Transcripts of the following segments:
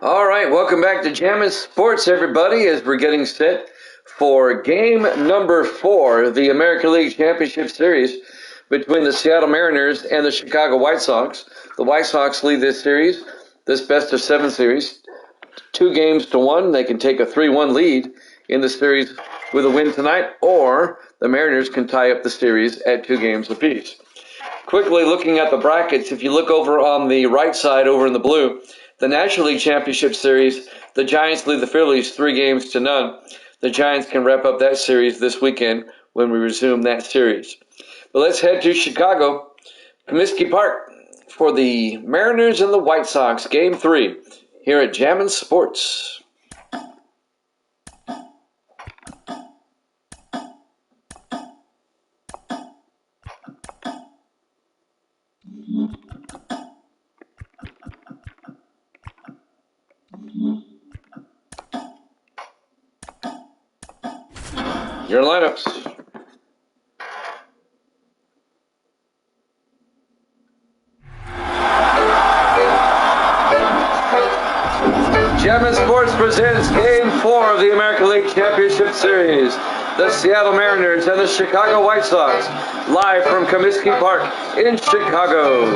All right, welcome back to Jammin' Sports, everybody, as we're getting set for game number 4, the American League Championship Series between the Seattle Mariners and the Chicago White Sox. The White Sox lead this series, this best-of-7 series, 2-1. They can take a 3-1 lead in the series with a win tonight, or the Mariners can tie up the series at 2 games apiece. Quickly looking at the brackets, if you look over on the right side over in the blue, the National League Championship Series, the Giants lead the Phillies 3-0. The Giants can wrap up that series this weekend when we resume that series. But let's head to Chicago, Comiskey Park, for the Mariners and the White Sox, Game 3, here at Jammin' Sports. Your lineups. Jammin' Sports presents Game 4 of the American League Championship Series. The Seattle Mariners and the Chicago White Sox, live from Comiskey Park in Chicago.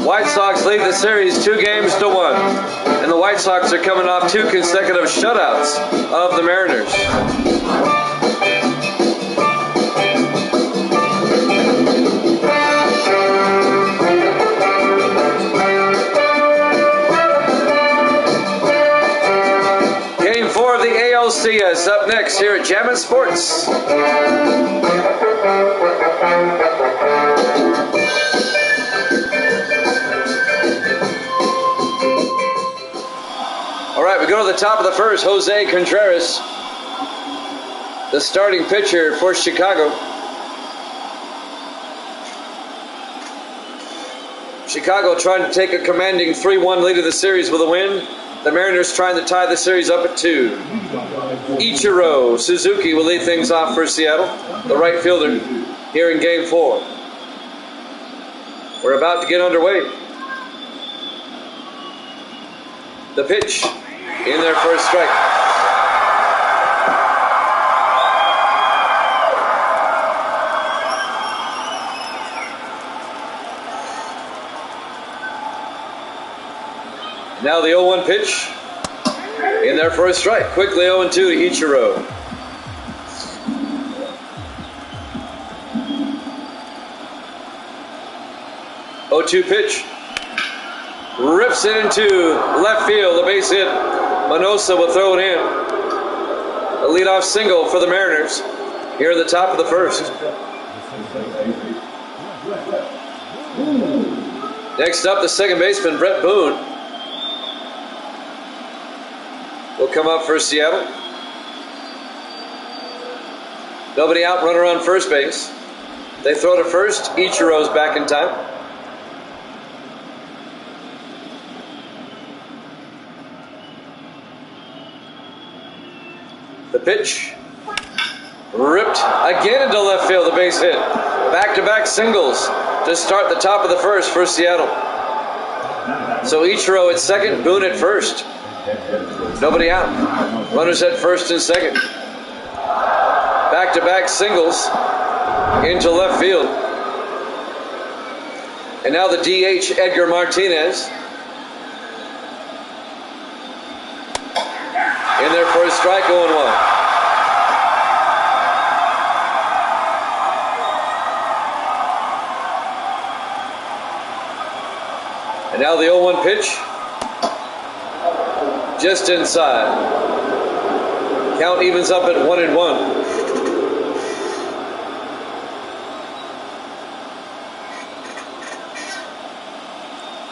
White Sox lead the series 2-1, and the White Sox are coming off 2 consecutive shutouts of the Mariners. Game 4 of the ALCS up next here at Jammin' Sports. All right, we go to the top of the first. Jose Contreras, the starting pitcher for Chicago. Chicago trying to take a commanding 3-1 lead in the series with a win. The Mariners trying to tie the series up at 2. Ichiro Suzuki will lead things off for Seattle, the right fielder, here in Game 4. We're about to get underway. The pitch. In their first strike. Now the 0-1 pitch. In their first strike. Quickly 0-2 to Ichiro. Oh-2 pitch. Rips it into left field. A base hit. Manosa will throw it in. A leadoff single for the Mariners here at the top of the first. Next up, the second baseman, Brett Boone, will come up for Seattle. Nobody out, runner on first base. They throw to first. Ichiro's back in time. The pitch, ripped again into left field, the base hit. Back-to-back singles to start the top of the first for Seattle. So Ichiro at second, Boone at first. Nobody out. Runners at first and second. Back-to-back singles into left field. And now the DH, Edgar Martinez. In there for a strike, 0-1. And now the 0-1 pitch. Just inside. Count evens up at 1-1.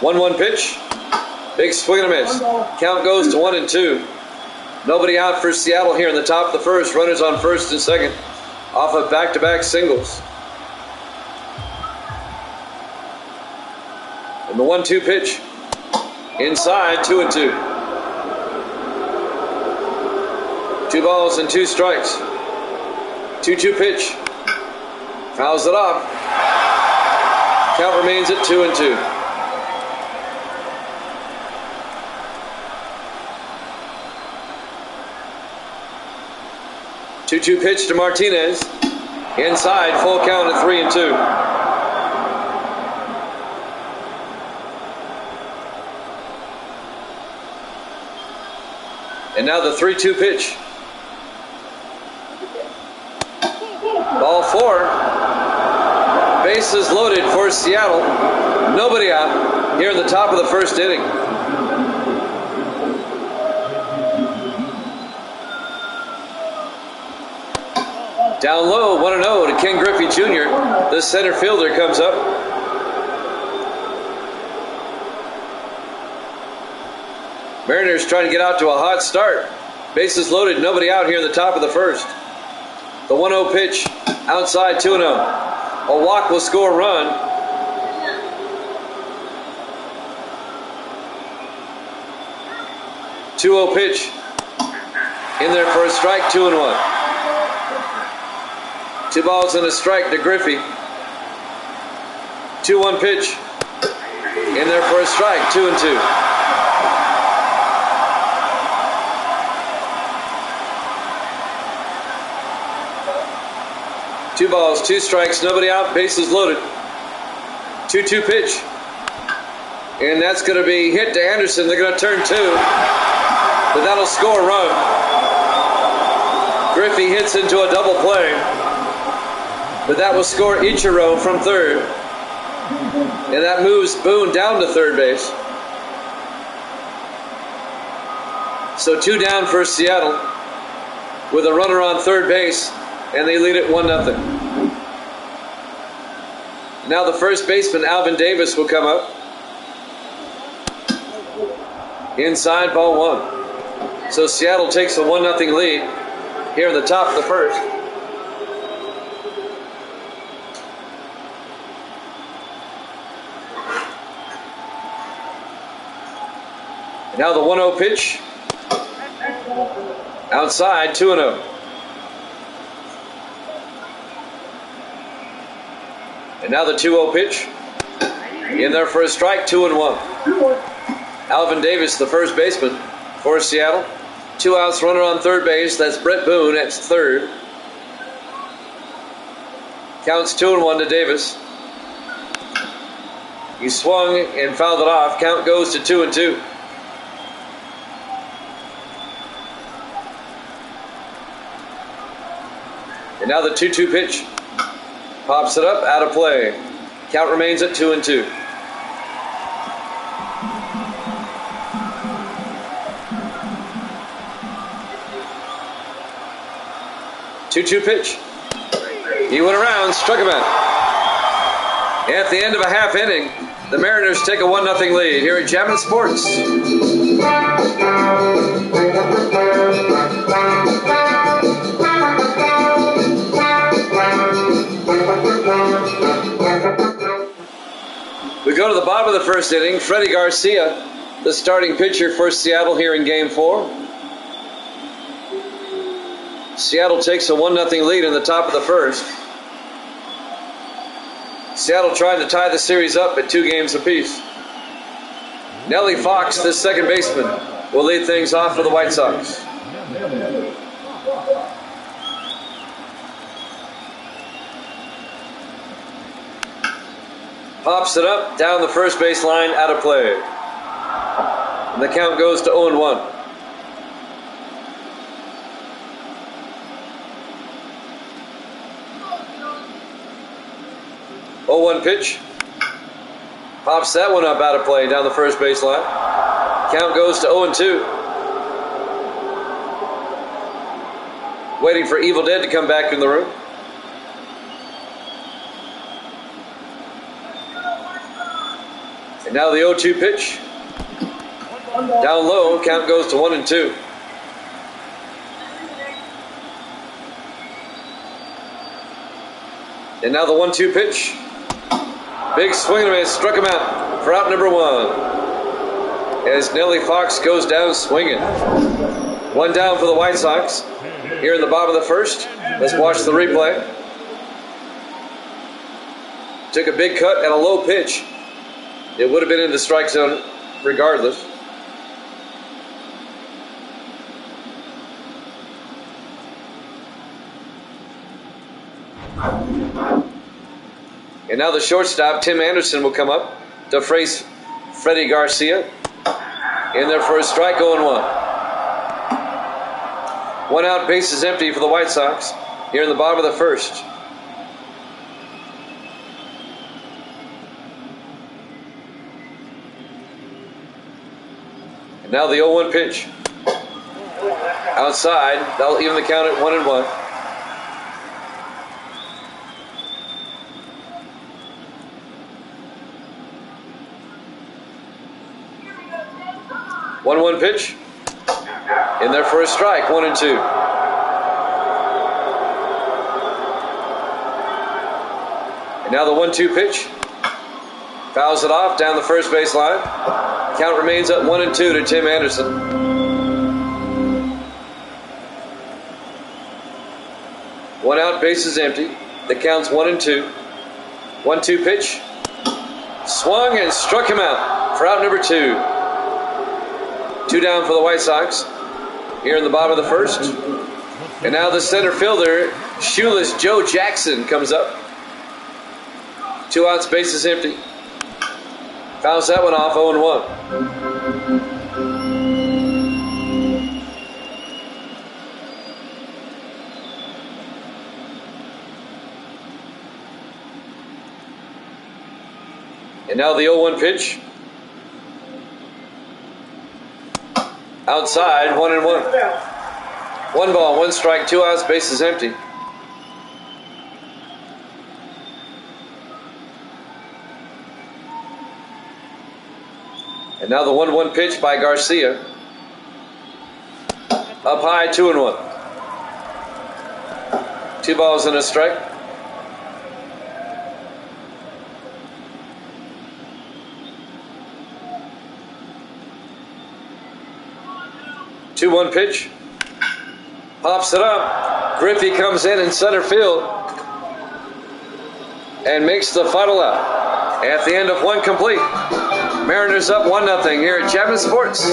One pitch. Big swing and a miss. Count goes to 1-2. Nobody out for Seattle here in the top of the first. Runners on first and second off of back-to-back singles. And the 1-2 pitch. Inside, 2-2. 2 balls and 2 strikes. 2-2 pitch. Fouls it off. Count remains at 2-2. Two-two pitch to Martinez. Inside, full count at 3-2. And now the 3-2 pitch. Ball 4. Bases loaded for Seattle. Nobody out here in the top of the first inning. Down low, 1-0 to Ken Griffey Jr. The center fielder comes up. Mariners trying to get out to a hot start. Bases loaded, nobody out here in the top of the first. The 1-0 pitch, outside, 2-0. A walk will score a run. Two-0 pitch. In there for a strike, 2-1. 2 balls and a strike to Griffey. 2-1 pitch. In there for a strike, 2-2. Two balls, 2 strikes, nobody out, bases loaded. 2-2 pitch. And that's going to be hit to Anderson. They're going to turn 2. But that'll score a run. Griffey hits into a double play. But that will score Ichiro from third. And that moves Boone down to third base. So 2 down for Seattle with a runner on third base. And they lead it 1-0. Now the first baseman, Alvin Davis, will come up. Inside, ball 1. So Seattle takes a 1-0 lead here in the top of the first. Now the 1-0 pitch. Outside, 2-0. And now the 2-0 pitch. In there for a strike, 2-1. Alvin Davis, the first baseman for Seattle. 2 outs, runner on third base. That's Brett Boone at third. Counts 2-1 to Davis. He swung and fouled it off. Count goes to 2-2. And now the 2-2 pitch. Pops it up, out of play. Count remains at 2-2. Two-two pitch. He went around, struck him out. At the end of a half inning, the Mariners take a 1-0 lead here at Jammin' Sports. We go to the bottom of the first inning. Freddie Garcia, the starting pitcher for Seattle here in Game 4. Seattle takes a 1-0 lead in the top of the first. Seattle trying to tie the series up at 2 games apiece. Nellie Fox, the second baseman, will lead things off for the White Sox. Pops it up, down the first base line, out of play. And the count goes to 0-1. Pitch. Pops that one up out of play down the first base line. Count goes to 0-2. Waiting for Evil Dead to come back in the room. And now the 0-2 pitch. Down low, count goes to 1-2. And now the 1-2 pitch. Big swing and a miss, struck him out for out number 1. as Nellie Fox goes down swinging. One down for the White Sox here in the bottom of the first. Let's watch the replay. Took a big cut and a low pitch. It would have been in the strike zone regardless. And now the shortstop, Tim Anderson, will come up to face Freddie Garcia. In there for a strike, 0-1. One out, bases empty for the White Sox here in the bottom of the first. And now the 0-1 pitch. Outside, that'll even the count at 1-1. One pitch. In there for a strike, 1-2. And now the 1-2 pitch. Fouls it off down the first base line. Count remains at 1-2 to Tim Anderson. One out, bases empty. The count's 1-2. 1-2 pitch. Swung and struck him out for out number 2. 2 down for the White Sox here in the bottom of the first. And now the center fielder, shoeless Joe Jackson, comes up. 2 outs, bases empty. Fouls that one off, 0-1. And now the 0-1 pitch. Outside, 1-1. 1 ball, 1 strike, 2 outs, bases empty. And now the 1-1 pitch by Garcia. Up high, 2-1. 2 balls and a strike. Two-one pitch. Pops it up. Griffey comes in center field and makes the final out. At the end of 1 complete. Mariners up 1-0 here at Chapman Sports.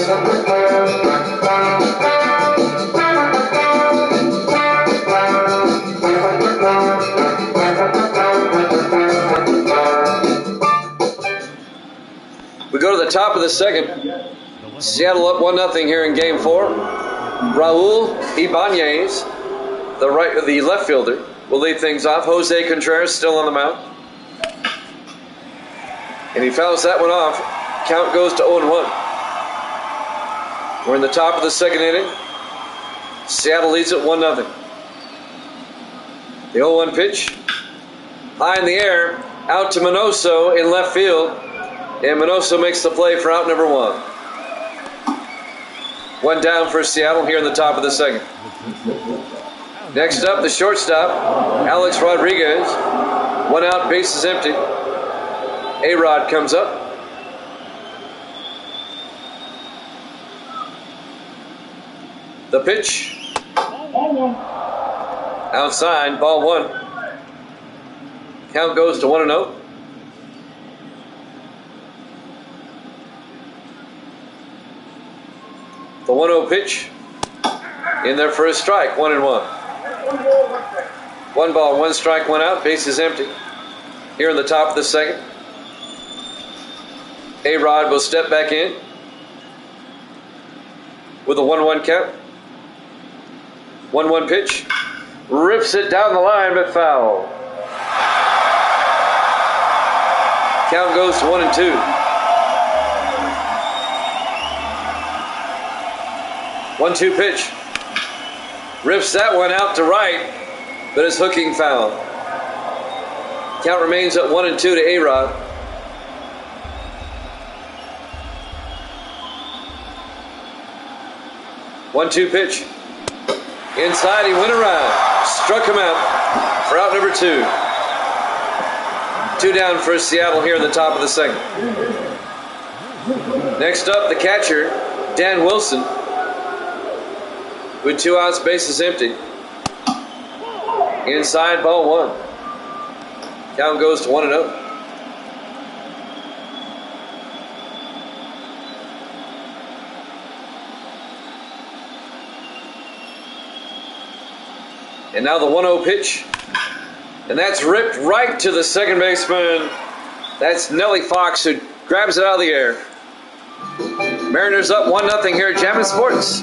We go to the top of the second. Seattle up 1-0 here in Game 4. Raul Ibanez, the left fielder, will lead things off. Jose Contreras still on the mound. And he fouls that one off. Count goes to 0-1. We're in the top of the second inning. Seattle leads it 1-0. The 0-1 pitch. High in the air. Out to Minoso in left field. And Minoso makes the play for out number 1. 1 down for Seattle here in the top of the second. Next up, the shortstop, Alex Rodriguez. 1 out, bases empty. A-Rod comes up. The pitch. Outside, ball 1. Count goes to 1-0. The 1-0 pitch. In there for a strike, 1-1. 1 ball, 1 strike, 1 out, bases empty. Here in the top of the second. A-Rod will step back in with a 1-1 count. 1-1 pitch. Rips it down the line, but foul. Count goes to 1-2. 1-2 pitch. Rips that one out to right, but it's hooking foul. Count remains at 1-2 to A-Rod. One-two pitch. Inside, he went around. Struck him out for out number 2. 2 down for Seattle here in the top of the second. Next up, the catcher, Dan Wilson, with 2 outs, bases empty. Inside, ball 1. Count goes to 1-0. And now the 1-0 pitch. And that's ripped right to the second baseman. That's Nellie Fox, who grabs it out of the air. Mariners up 1-0 here at Jammin' Sports.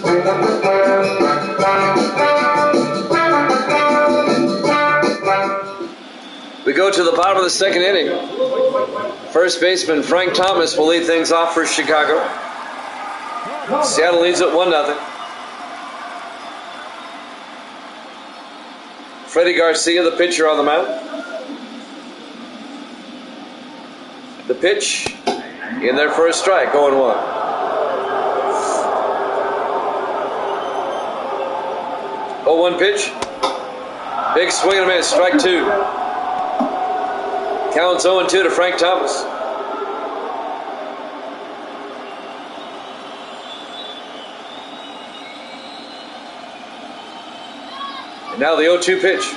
We go to the bottom of the second inning. First baseman Frank Thomas will lead things off for Chicago. Seattle leads at 1-0. Freddie Garcia, the pitcher, on the mound. The pitch in there for a strike, 0-1. Oh, 1 pitch. Big swing and a miss, strike 2. Counts 0-2 to Frank Thomas. And now the 0-2 pitch.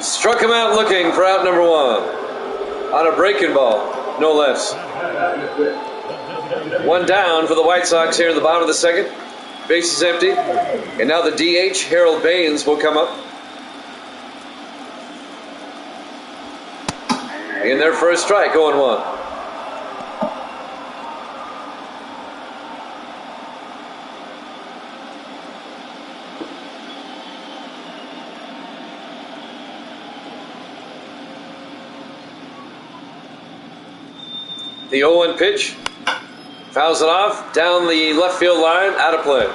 Struck him out looking for out number 1. On a breaking ball, no less. 1 down for the White Sox here in the bottom of the second. Base is empty. And now the DH, Harold Baines, will come up. In there for a strike, 0-1. The 0-1 pitch. Fouls it off. Down the left field line. Out of play.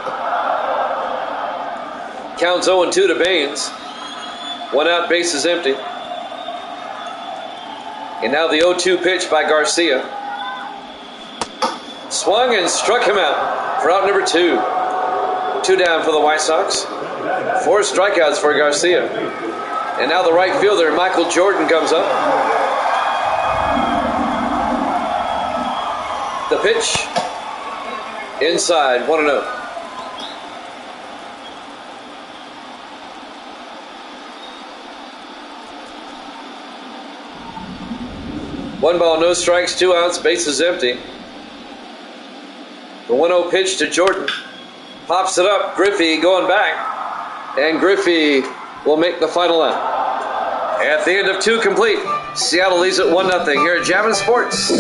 Counts 0-2 to Baines. 1 out, base is empty. And now the 0-2 pitch by Garcia. Swung and struck him out for out number 2. 2 down for the White Sox. 4 strikeouts for Garcia. And now the right fielder, Michael Jordan, comes up. The pitch. Inside, 1-0. One ball, no strikes, 2 outs, base is empty. The 1-0 pitch to Jordan. Pops it up, Griffey going back. And Griffey will make the final out. At the end of 2 complete, Seattle leads at 1-0 here at Jammin' Sports.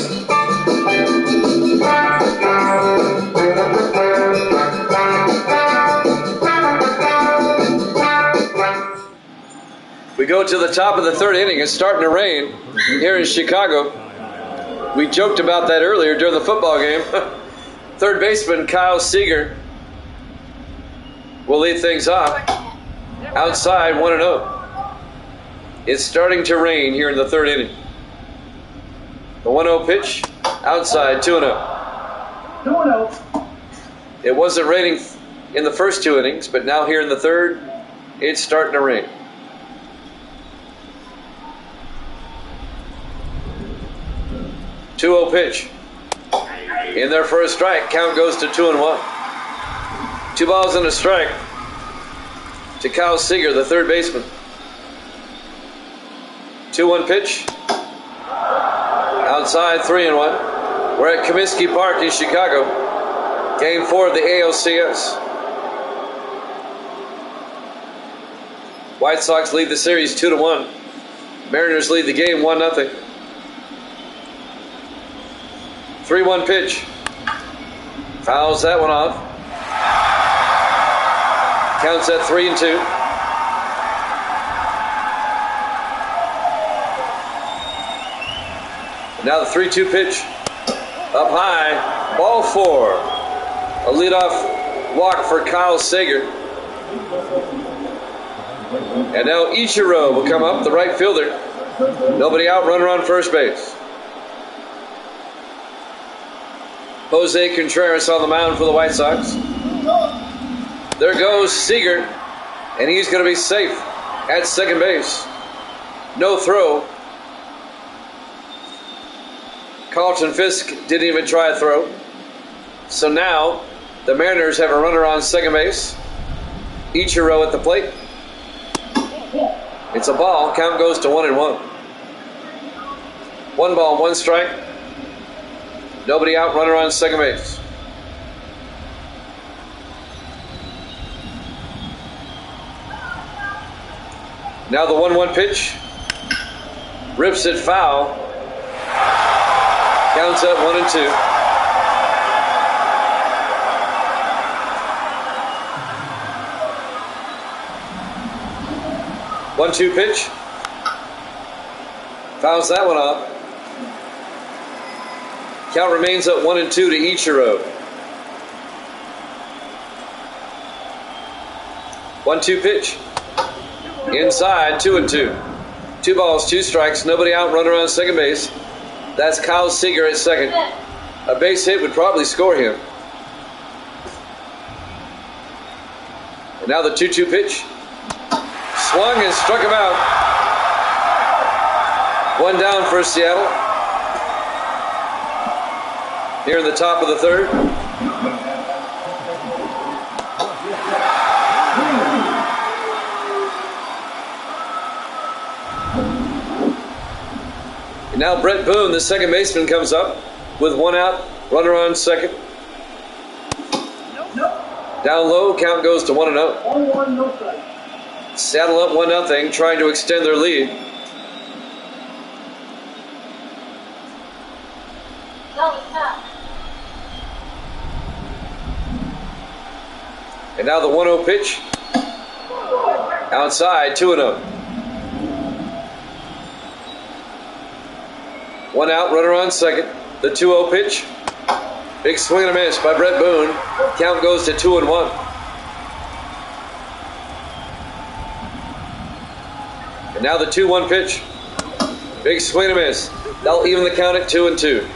We go to the top of the 3rd inning. It's starting to rain here in Chicago. We joked about that earlier during the football game. 3rd baseman Kyle Seager will lead things off. Outside, 1-0. It's starting to rain here in the 3rd inning. The 1-0 pitch, outside, 2-0. 2-0. It wasn't raining in the first 2 innings, but now here in the 3rd, it's starting to rain. Two-0 pitch. In there for a strike. Count goes to 2-1. 2 balls and a strike to Kyle Seager, the 3rd baseman. 2-1 pitch. Outside, 3-1. We're at Comiskey Park in Chicago. Game 4 of the ALCS. White Sox lead the series 2-1. Mariners lead the game 1-0. 3-1 pitch. Fouls that one off. Counts at 3-2. Now the 3-2 pitch. Up high. Ball 4. A leadoff walk for Kyle Seager. And now Ichiro will come up, the right fielder. Nobody out, runner on first base. Jose Contreras on the mound for the White Sox. There goes Seager, and he's going to be safe at second base. No throw. Carlton Fisk didn't even try a throw. So now the Mariners have a runner on second base. Ichiro at the plate. It's a ball. Count goes to 1-1. 1 ball, 1 strike. Nobody out, runner on second base. Now the 1-1 pitch. Rips it foul. Counts at 1-2. One-two pitch. Fouls that one off. Count remains at 1-2 to Ichiro. 1-2 pitch. Inside, 2-2. 2 balls, 2 strikes, nobody out, runner on second base. That's Kyle Seager at second. A base hit would probably score him. And now the 2-2 pitch. Swung and struck him out. 1 down for Seattle. Here in the top of the third. And now Brett Boone, the second baseman, comes up with 1 out, runner on second. Down low, count goes to 1-0. 1-1, no strike. Seattle up 1-0, trying to extend their lead. And now the 1-0 pitch. Outside, 2-0. 1 out, runner on second. The 2-0 pitch. Big swing and a miss by Brett Boone. Count goes to 2-1. And now the 2-1 pitch. Big swing and a miss. That'll even the count at 2-2.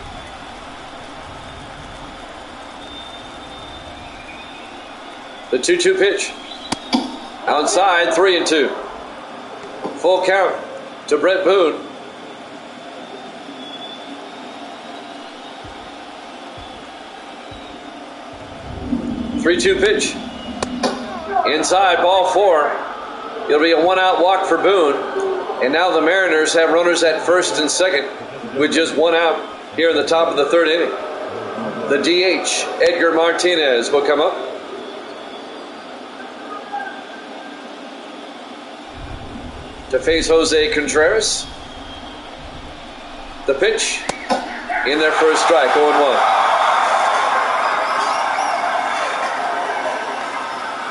The 2-2 pitch. Outside, 3-2. Full count to Brett Boone. Three-two pitch. Inside, ball 4. It'll be a 1-out walk for Boone. And now the Mariners have runners at first and second with just 1 out here in the top of the third inning. The DH, Edgar Martinez, will come up. To face Jose Contreras. The pitch. In there for a strike, 0-1.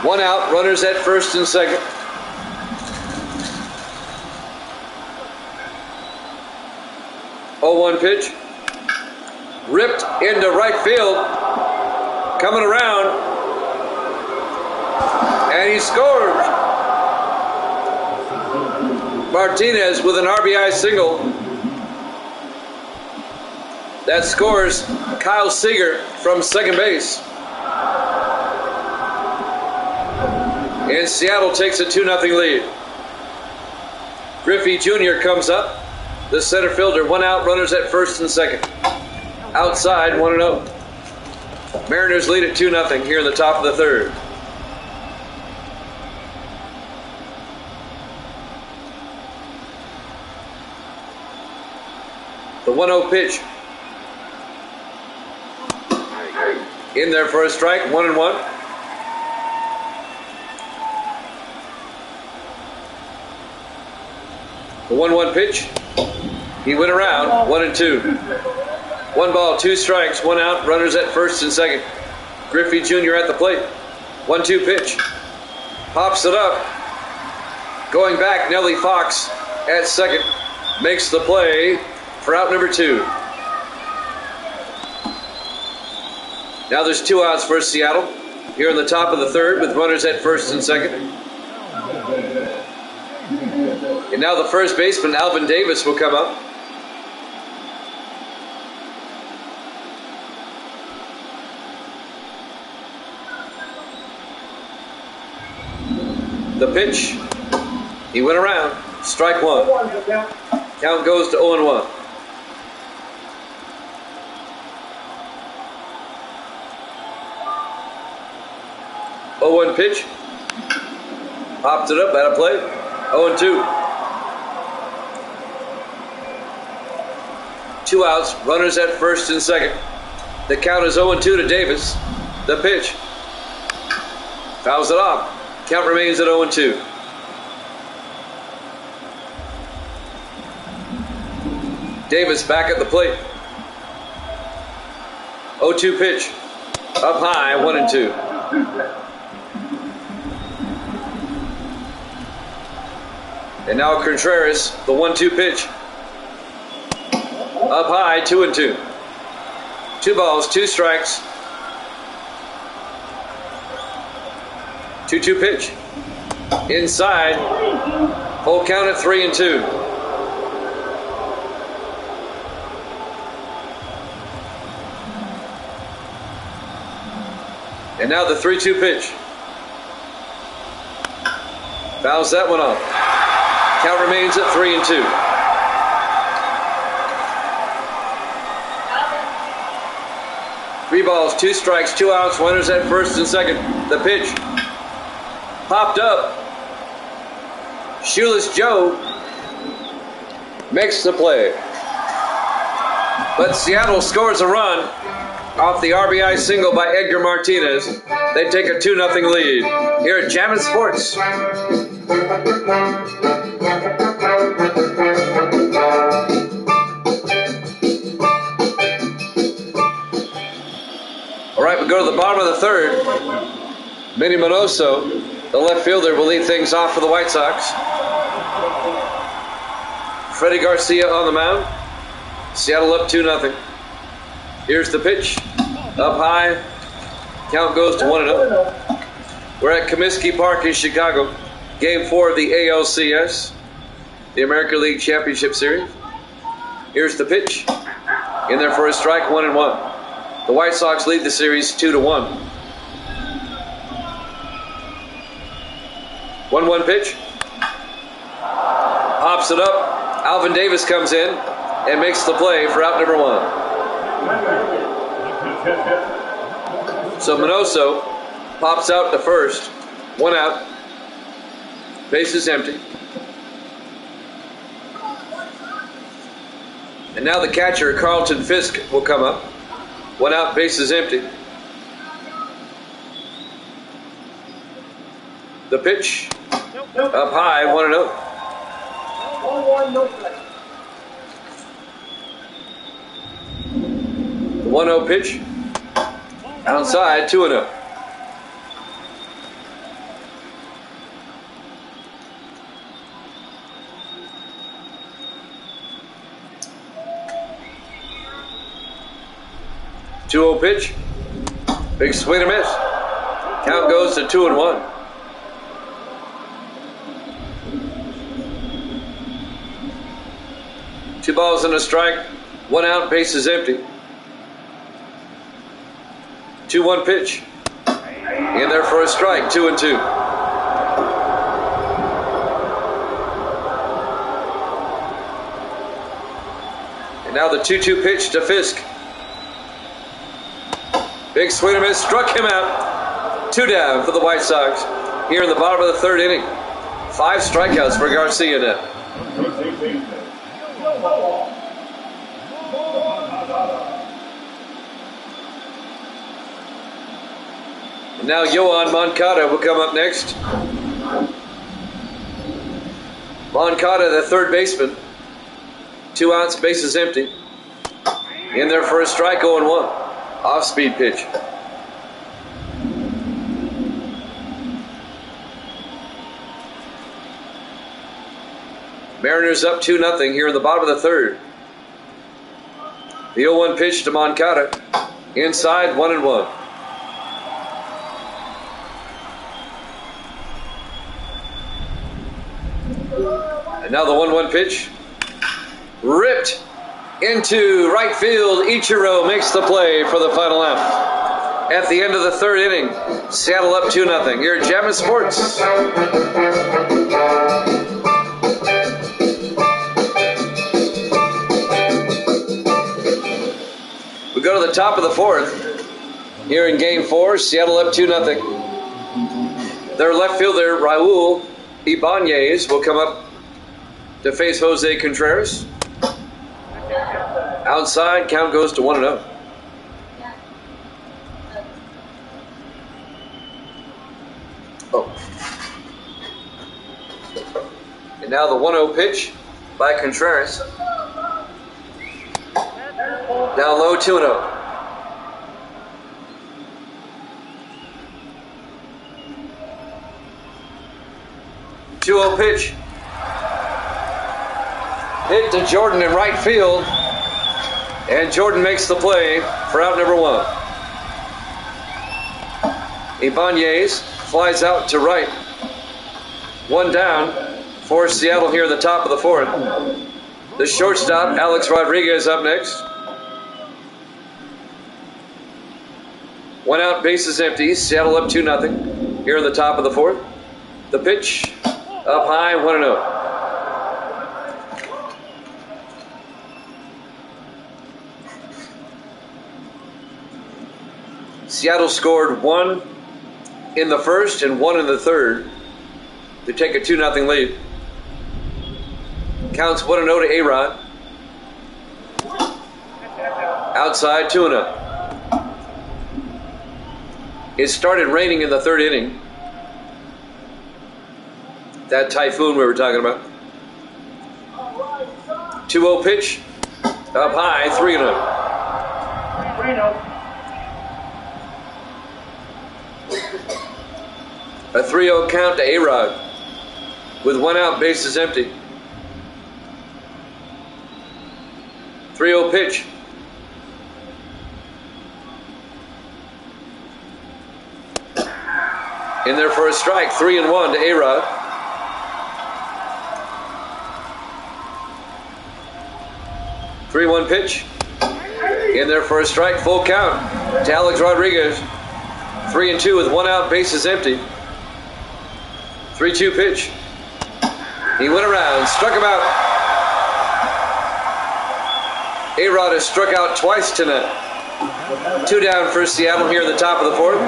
1 out, runners at first and second. Oh, 1 pitch. Ripped into right field. Coming around. And he scores. Martinez with an RBI single. That scores Kyle Seager from second base. And Seattle takes a 2-0 lead. Griffey Jr. comes up. The center fielder, 1 out, runners at first and second. Outside, 1-0. Mariners lead at 2-0 here in the top of the third. The 1-0 pitch. In there for a strike, 1-1. The 1-1 pitch. He went around, 1-2. 1 ball, 2 strikes, 1 out, runners at first and second. Griffey Jr. at the plate. 1-2 pitch. Pops it up. Going back, Nellie Fox at second. Makes the play for out number 2. Now there's 2 outs for Seattle here in the top of the third with runners at first and second. And now the first baseman, Alvin Davis, will come up. The pitch. He went around. Strike 1. Count goes to 0-1. 0-1 pitch. Popped it up, out of play. 0-2. 2 outs, runners at first and second. The count is 0-2 to Davis. The pitch. Fouls it off. Count remains at 0-2. Davis back at the plate. 0-2 pitch. Up high, 1-2. And now Contreras, the 1-2 pitch. Up high, 2-2. 2 balls, 2 strikes. 2-2 pitch. Inside. Full count at 3-2. And now the 3-2 pitch. Fouls that one off. Count remains at 3-2. Three balls, 2 strikes, 2 outs, runners at first and second. The pitch. Popped up. Shoeless Joe makes the play. But Seattle scores a run off the RBI single by Edgar Martinez. They take a 2-0 lead here at Jammin' Sports. All right, we go to the bottom of the third. Manny Minoso, the left fielder, will lead things off for the White Sox. Freddie Garcia on the mound. Seattle up 2-0. Here's the pitch. Up high. Count goes to 1-0. We're at Comiskey Park in Chicago. Game 4 of the ALCS, the American League Championship Series. Here's the pitch. In there for a strike, 1-1. The White Sox lead the series 2-1. 1-1 pitch. Pops it up. Alvin Davis comes in and makes the play for out number 1. So Minoso pops out to first. 1 out. Base is empty. And now the catcher, Carlton Fisk, will come up. 1 out, base is empty. The pitch. Up high, 1-0. 1-1, no play. 1-0 pitch. Outside, 2-0. Two-0 pitch. Big swing and miss. Count goes to 2-1. Two balls and a strike. 1 out, base is empty. 2-1 pitch. In there for a strike, 2-2. And now the 2-2 pitch to Fisk. Big swing and miss, struck him out. 2 down for the White Sox here in the bottom of the third inning. 5 strikeouts for Garcia now. And now Yohan Moncada will come up next. Moncada, the third baseman. 2 outs, base is empty. In there for a strike, 0-1. Off-speed pitch. Mariners up 2-0 here in the bottom of the third. The 0-1 pitch to Moncada. Inside, 1-1. And now the 1-1 pitch. Ripped into right field. Ichiro makes the play for the final out. At the end of the third inning, Seattle up 2-0. Here at Jammin' Sports. We go to the top of the fourth. Here in Game 4, Seattle up 2-0. Their left fielder, Raul Ibanez, will come up to face Jose Contreras. Outside, count goes to 1-0. And now the 1-0 pitch by Contreras. Down low, 2-0. 2-0 pitch. Hit to Jordan in right field. And Jordan makes the play for out number 1. Ibanez flies out to right. 1 down for Seattle here in the top of the 4th. The shortstop, Alex Rodriguez, up next. 1 out, bases empty. Seattle up 2-0 here in the top of the 4th. The pitch up high, 1-0. Seattle scored 1 in the first and 1 in the third to take a 2-0 lead. Counts 1-0 to A-Rod. Outside, 2-0. It started raining in the 3rd inning. That typhoon we were talking about. 2-0 pitch. Up high, 3-0. A 3-0 count to A-Rod with 1 out, bases empty. 3-0 pitch. In there for a strike, 3-1 to A-Rod. Three-one pitch. In there for a strike, full count to Alex Rodriguez. 3-2 with 1 out, bases empty. 3-2 pitch. He went around, struck him out. A-Rod has struck out twice tonight. 2 down for Seattle here in the top of the 4th.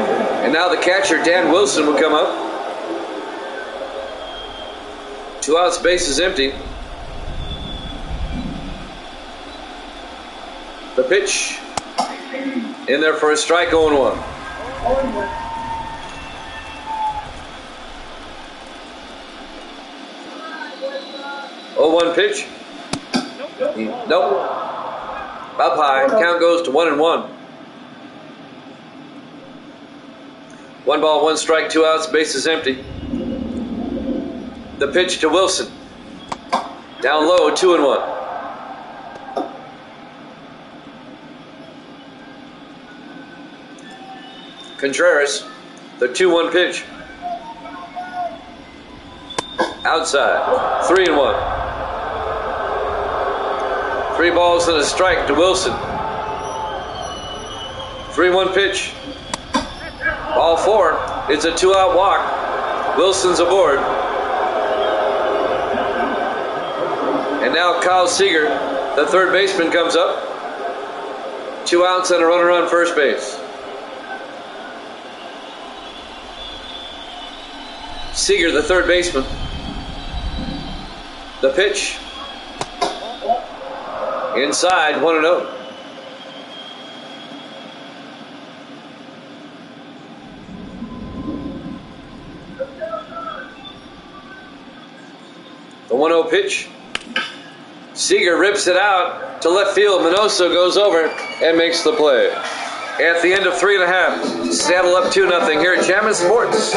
And now the catcher, Dan Wilson, will come up. 2 outs, bases empty. The pitch. In there for a strike, 0-1. 0-1 pitch. Nope. Up high. Count goes to 1-1. 1 ball, 1 strike, 2 outs, bases empty. The pitch to Wilson. Down low, 2-1. Contreras, the 2-1 pitch. Outside, 3-1. 3 balls and a strike to Wilson. 3-1 pitch. Ball 4. It's a 2-out walk. Wilson's aboard. And now Kyle Seager, the 3rd baseman, comes up. 2 outs and a runner on first base. Seager, the 3rd baseman. The pitch. Inside, 1-0. The 1-0 pitch. Seager rips it out to left field. Minoso goes over and makes the play. At the end of 3.5, Seattle up 2-0 here at Jammin' Sports.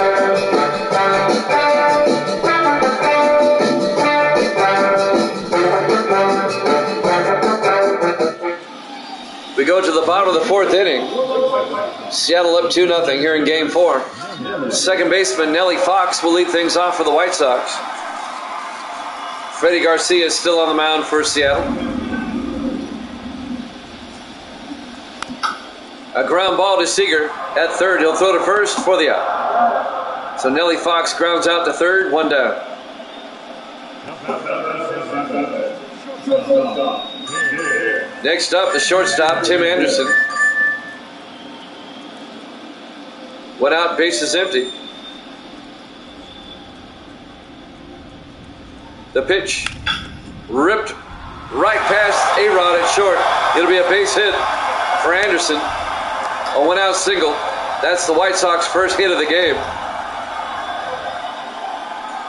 We go to the bottom of the 4th inning. Seattle up 2-0 here in Game 4. Second baseman Nellie Fox will lead things off for the White Sox. Freddie Garcia is still on the mound for Seattle. A ground ball to Seager at 3rd. He'll throw to 1st for the out. So Nellie Fox grounds out to 3rd, 1 down. Next up, the shortstop, Tim Anderson. 1 out, bases empty. The pitch. Ripped right past A-Rod at short. It'll be a base hit for Anderson. A one-out single. That's the White Sox first hit of the game.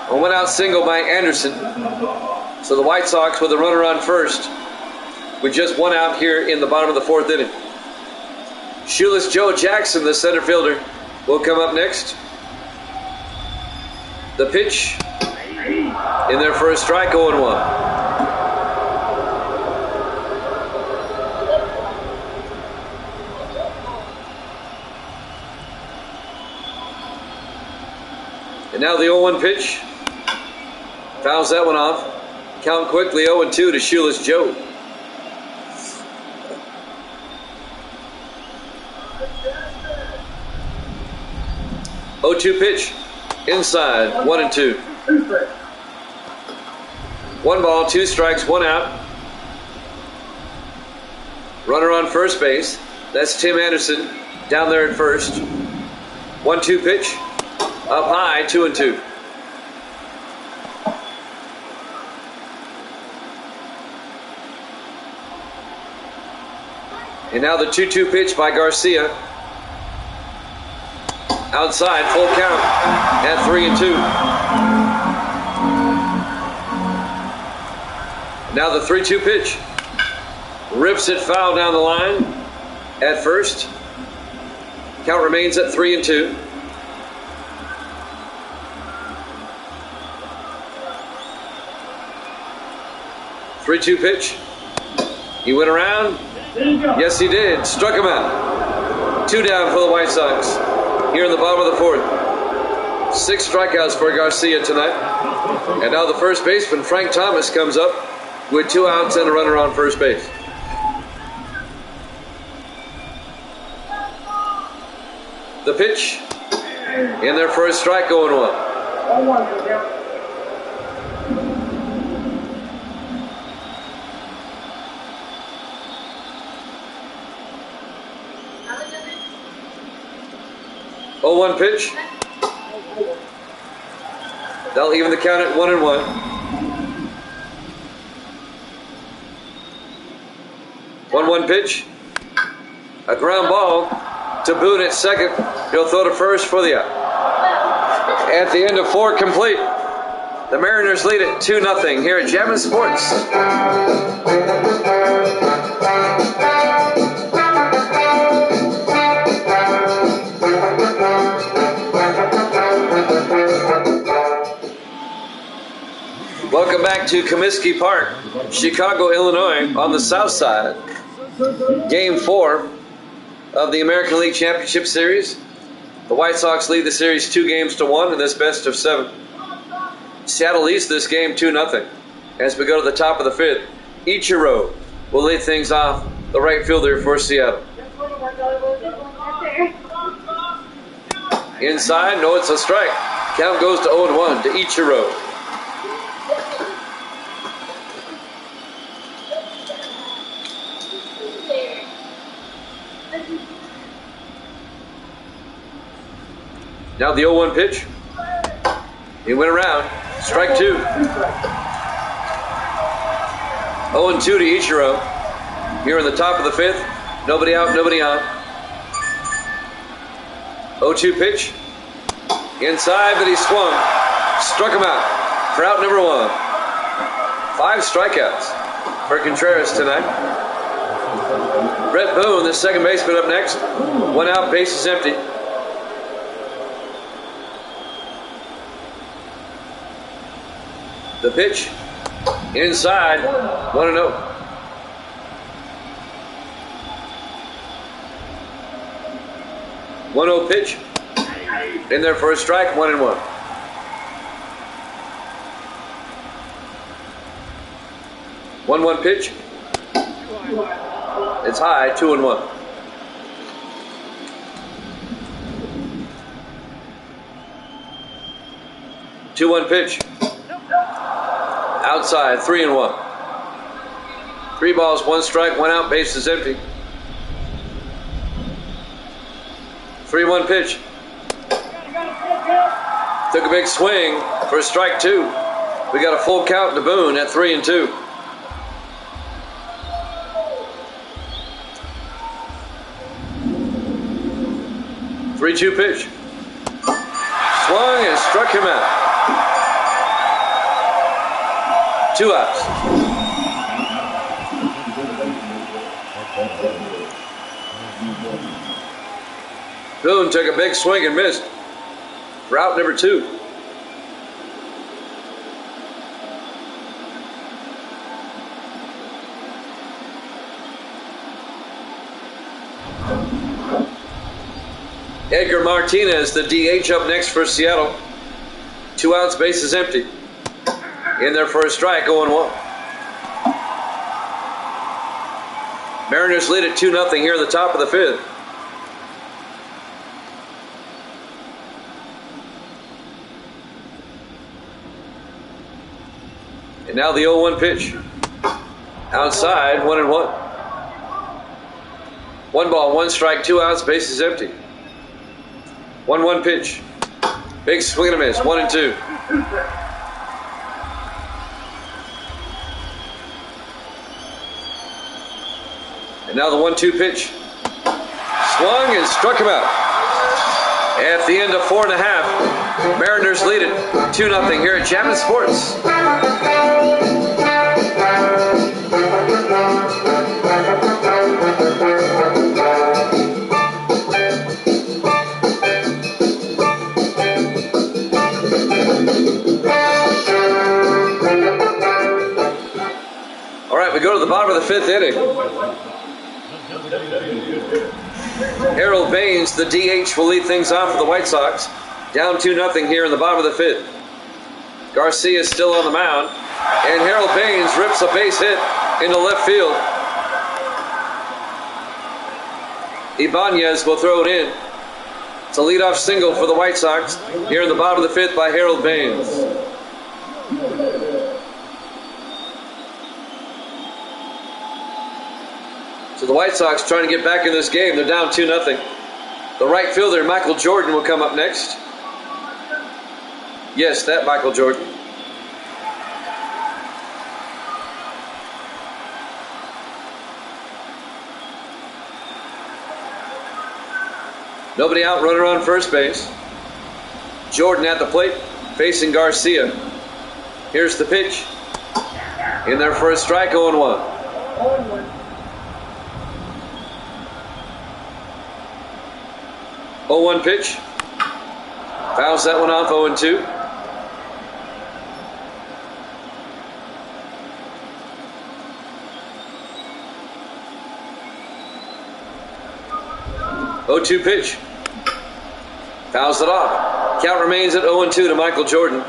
A one-out single by Anderson. So the White Sox with a runner on first with just one out here in the bottom of the fourth inning. Shoeless Joe Jackson, the center fielder, will come up next. The pitch in there for a strike, 0-1. And now the 0-1 pitch. Fouls that one off. Count quickly, 0-2 to Shoeless Joe. Oh-2 pitch. Inside, 1-2. 1 ball, 2 strikes, 1 out. Runner on first base. That's Tim Anderson down there at first. 1-2 pitch. Up high, 2-2. And now the 2-2 pitch by Garcia. Outside, full count at 3-2. Now the 3-2 pitch. Rips it foul down the line at first. Count remains at 3-2. Three-two pitch. He went around. Yes, he did. Struck him out. 2 down for the White Sox here in the bottom of the fourth. 6 strikeouts for Garcia tonight. And now the first baseman, Frank Thomas, comes up with 2 outs and a runner on first base. The pitch in there for a strike, 0-1. 0-1 pitch. That'll even the count at 1-1. 1-1 pitch. A ground ball to Boone at second. He'll throw to first for the out. At the end of 4 complete, the Mariners lead it 2-0 here at Jammin' Sports. Welcome back to Comiskey Park, Chicago, Illinois, on the south side. Game 4 of the American League Championship Series. The White Sox lead the series 2-1 in this best of 7. Seattle leads this game 2-0. As we go to the top of the 5th, Ichiro will lead things off, the right fielder for Seattle. Inside, no, it's a strike. Count goes to 0-1 to Ichiro. Now the 0-1 pitch. He went around. Strike 2. 0-2 to Ichiro. Here in the top of the 5th. Nobody out, nobody on. 0-2 pitch. Inside, but he swung. Struck him out for out number 1. 5 strikeouts for Contreras tonight. Brett Boone, the second baseman, up next. 1 out, base is empty. The pitch, inside, 1-0. One-0 pitch, in there for a strike, 1-1. 1-1 pitch, it's high, 2-1. 2-1 pitch. Outside, 3-1. 3 balls, 1 strike, 1 out, base is empty. 3-1 pitch. Took a big swing for strike 2. We got a full count to Boone at 3-2. Three-two pitch. Swung and struck him out. 2 outs. Boone took a big swing and missed. Route number 2. Edgar Martinez, the DH, up next for Seattle. 2 outs, bases empty. In there for a strike, 0-1. Mariners lead at 2-0 here in the top of the 5th. And now the 0-1 pitch. Outside, 1-1. 1 ball, 1 strike, 2 outs, bases empty. 1-1 pitch. Big swing and a miss. 1-2. And now the 1-2 pitch. Swung and struck him out. At the end of 4.5, Mariners lead it 2-0 here at Chapman Sports. All right, we go to the bottom of the 5th inning. Harold Baines, the DH, will lead things off for the White Sox. Down 2-0 here in the bottom of the 5th. Garcia is still on the mound, and Harold Baines rips a base hit into left field. Ibanez will throw it in. It's a leadoff single for the White Sox here in the bottom of the 5th by Harold Baines. So the White Sox trying to get back in this game. They're down 2-0. The right fielder, Michael Jordan, will come up next. Yes, that Michael Jordan. Nobody out, runner on first base. Jordan at the plate, facing Garcia. Here's the pitch. In there for a strike, 0-1. 0-1 pitch. Fouls that one off, 0-2. Oh-2 pitch. Fouls it off. Count remains at 0-2 to Michael Jordan.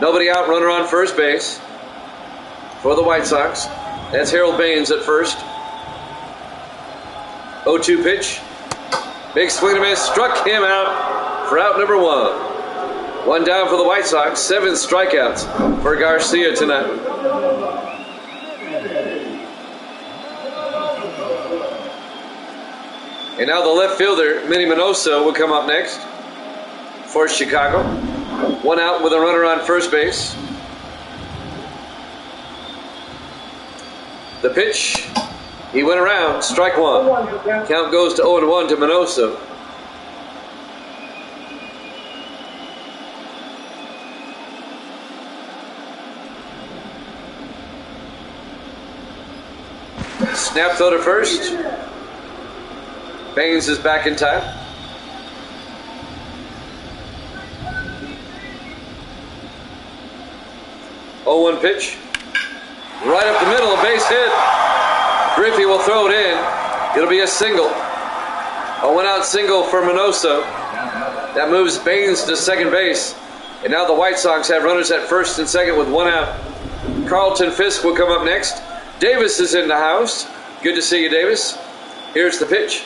Nobody out, runner on first base for the White Sox. That's Harold Baines at first. 0-2 pitch. Big swing and a miss, struck him out for out number 1. 1 down for the White Sox, 7 strikeouts for Garcia tonight. And now the left fielder, Minnie Minoso, will come up next for Chicago. 1 out with a runner on first base. The pitch. He went around, strike 1. Count goes to 0-1 to Minoso. Snap throw to first. Baines is back in time. Oh, 1 pitch. Right up the middle, a base hit. Griffey will throw it in. It'll be a single. A 1-out single for Minoso. That moves Baines to second base. And now the White Sox have runners at first and second with 1 out. Carlton Fisk will come up next. Davis is in the house. Good to see you, Davis. Here's the pitch.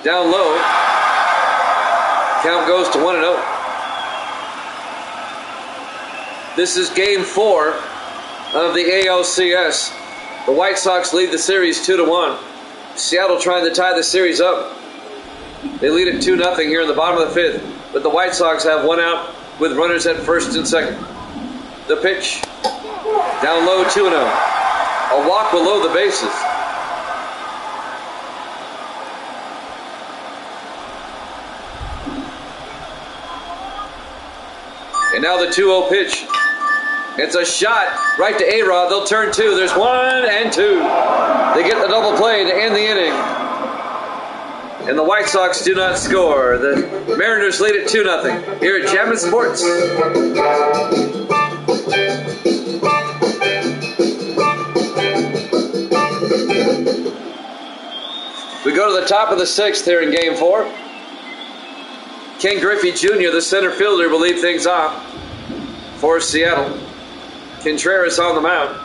Down low. Count goes to 1-0. This is game 4 of the ALCS. The White Sox lead the series 2-1. Seattle trying to tie the series up. They lead it 2-0 here in the bottom of the 5th. But the White Sox have 1 out with runners at first and second. The pitch. Down low, 2-0. A walk below the bases. And now the 2-0 pitch. It's a shot right to A-Rod. They'll turn 2. There's 1 and 2. They get the double play to end the inning. And the White Sox do not score. The Mariners lead it 2-0 here at Jammin' Sports. We go to the top of the 6th here in Game 4. Ken Griffey Jr., the center fielder, will lead things off for Seattle. Contreras on the mound.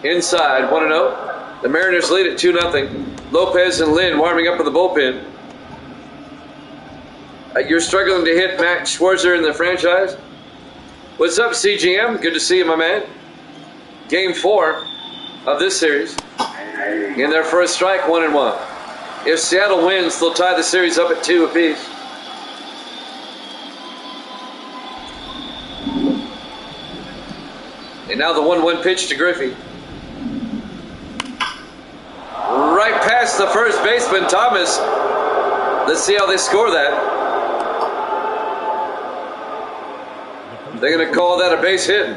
Inside, 1-0. The Mariners lead it 2-0. Lopez and Lynn warming up in the bullpen. You're struggling to hit Matt Schwarzer in the franchise? What's up, CGM? Good to see you, my man. Game 4 of this series. In their first strike, 1-1. If Seattle wins, they'll tie the series up at 2 apiece. And now the 1-1 pitch to Griffey. Right past the first baseman, Thomas. Let's see how they score that. They're going to call that a base hit.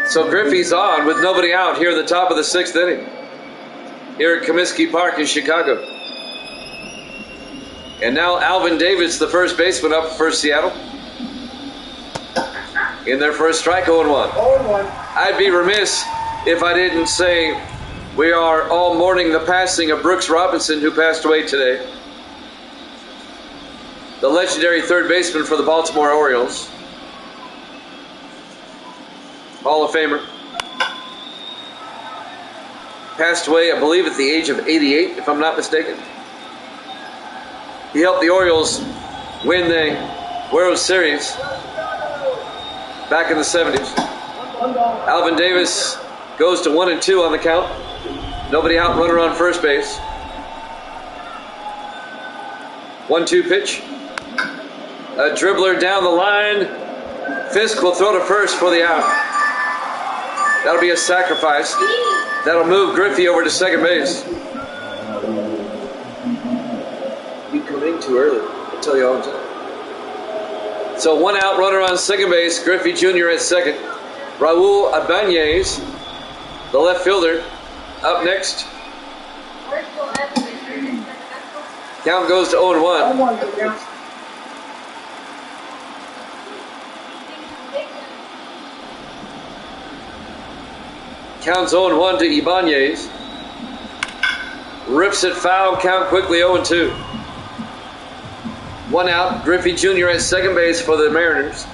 So Griffey's on with nobody out here at the top of the 6th inning. Here at Comiskey Park in Chicago. And now Alvin Davis, the first baseman, up for Seattle. In their first strike, 0-1. I'd be remiss if I didn't say we are all mourning the passing of Brooks Robinson, who passed away today. The legendary third baseman for the Baltimore Orioles. Hall of Famer. Passed away, I believe, at the age of 88, if I'm not mistaken. He helped the Orioles win the World Series back in the 70s. Alvin Davis goes to 1-2 on the count. Nobody out, runner on first base. 1-2 pitch. A dribbler down the line. Fisk will throw to first for the out. That'll be a sacrifice. That'll move Griffey over to second base. You come in too early. I'll tell you all the time. So 1 out, runner on second base. Griffey Jr. at second. Raul Ibanez, the left fielder, up next. Count goes to 0-1. Counts 0-1 to Ibanez. Rips it foul. Count quickly 0-2. 1 out. Griffey Jr. at second base for the Mariners.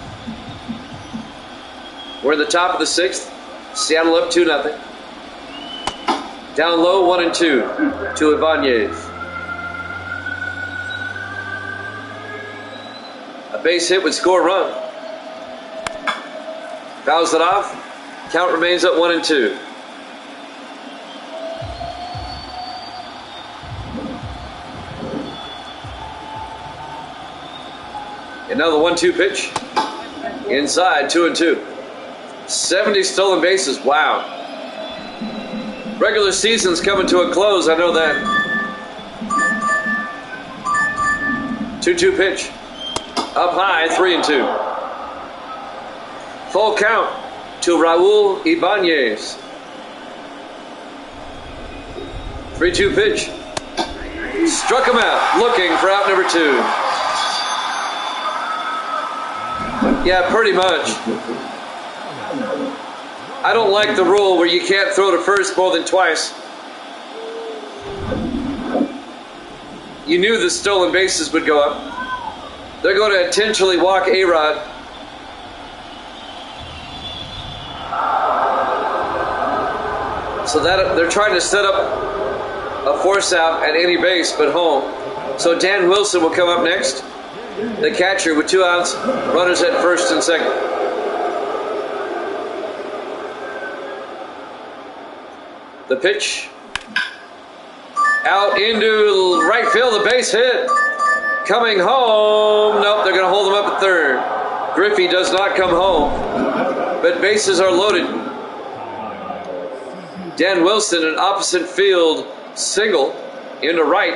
We're in the top of the 6th. Seattle up 2-0. Down low, 1-2 to Ibanez. A base hit would score a run. Fouls it off. Count remains at 1-2. And now the 1-2 pitch. Inside, 2-2. 70 stolen bases. Wow. Regular season's coming to a close. I know that. 2-2 pitch. Up high, 3-2. Full count to Raul Ibanez. 3-2 pitch. Struck him out, looking for out number 2. Yeah, pretty much. I don't like the rule where you can't throw to first more than twice. You knew the stolen bases would go up. They're going to intentionally walk A-Rod. So that they're trying to set up a force out at any base but home. So Dan Wilson will come up next. The catcher with 2 outs, runners at first and second. The pitch. Out into right field, the base hit. Coming home. Nope, they're going to hold him up at third. Griffey does not come home, but bases are loaded. Dan Wilson, an opposite field single into right.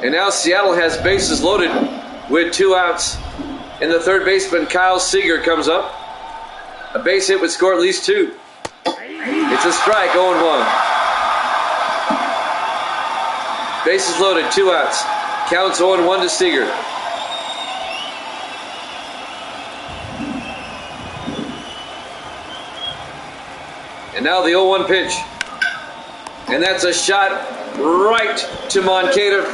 And now Seattle has bases loaded with 2 outs. And the third baseman, Kyle Seager, comes up. A base hit would score at least 2. It's a strike, 0-1. Bases loaded, 2 outs. Counts 0-1 to Seager. And now the 0-1 pitch. And that's a shot right to Moncada.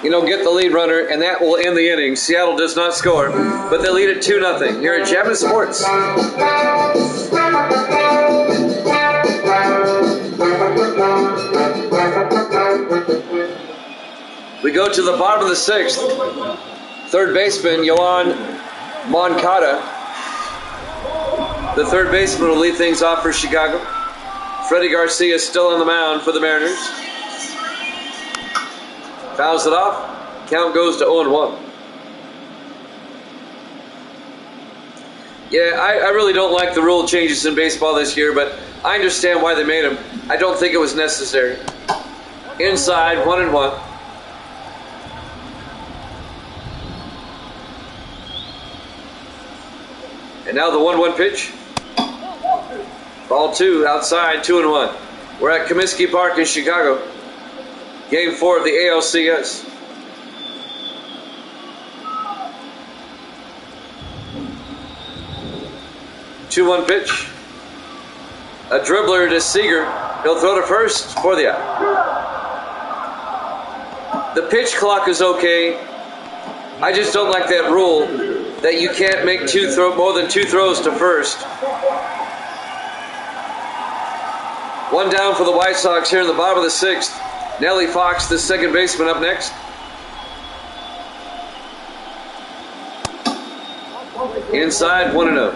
Get the lead runner, and that will end the inning. Seattle does not score, but they lead at 2-0 here at Javits Sports. We go to the bottom of the 6th. Third baseman, Yoan Moncada. The third baseman will lead things off for Chicago. Freddie Garcia is still on the mound for the Mariners. Fouls it off. Count goes to 0-1. Yeah, I really don't like the rule changes in baseball this year, but I understand why they made them. I don't think it was necessary. Inside, 1-1. And now the 1-1 pitch. Ball 2, outside, 2-1. We're at Comiskey Park in Chicago. Game 4 of the ALCS. Two-one pitch. A dribbler to Seager. He'll throw to first for the out. The pitch clock is okay. I just don't like that rule that you can't make more than 2 throws to first. One down for the White Sox here in the bottom of the 6th. Nellie Fox, the second baseman, up next. Inside, 1-0.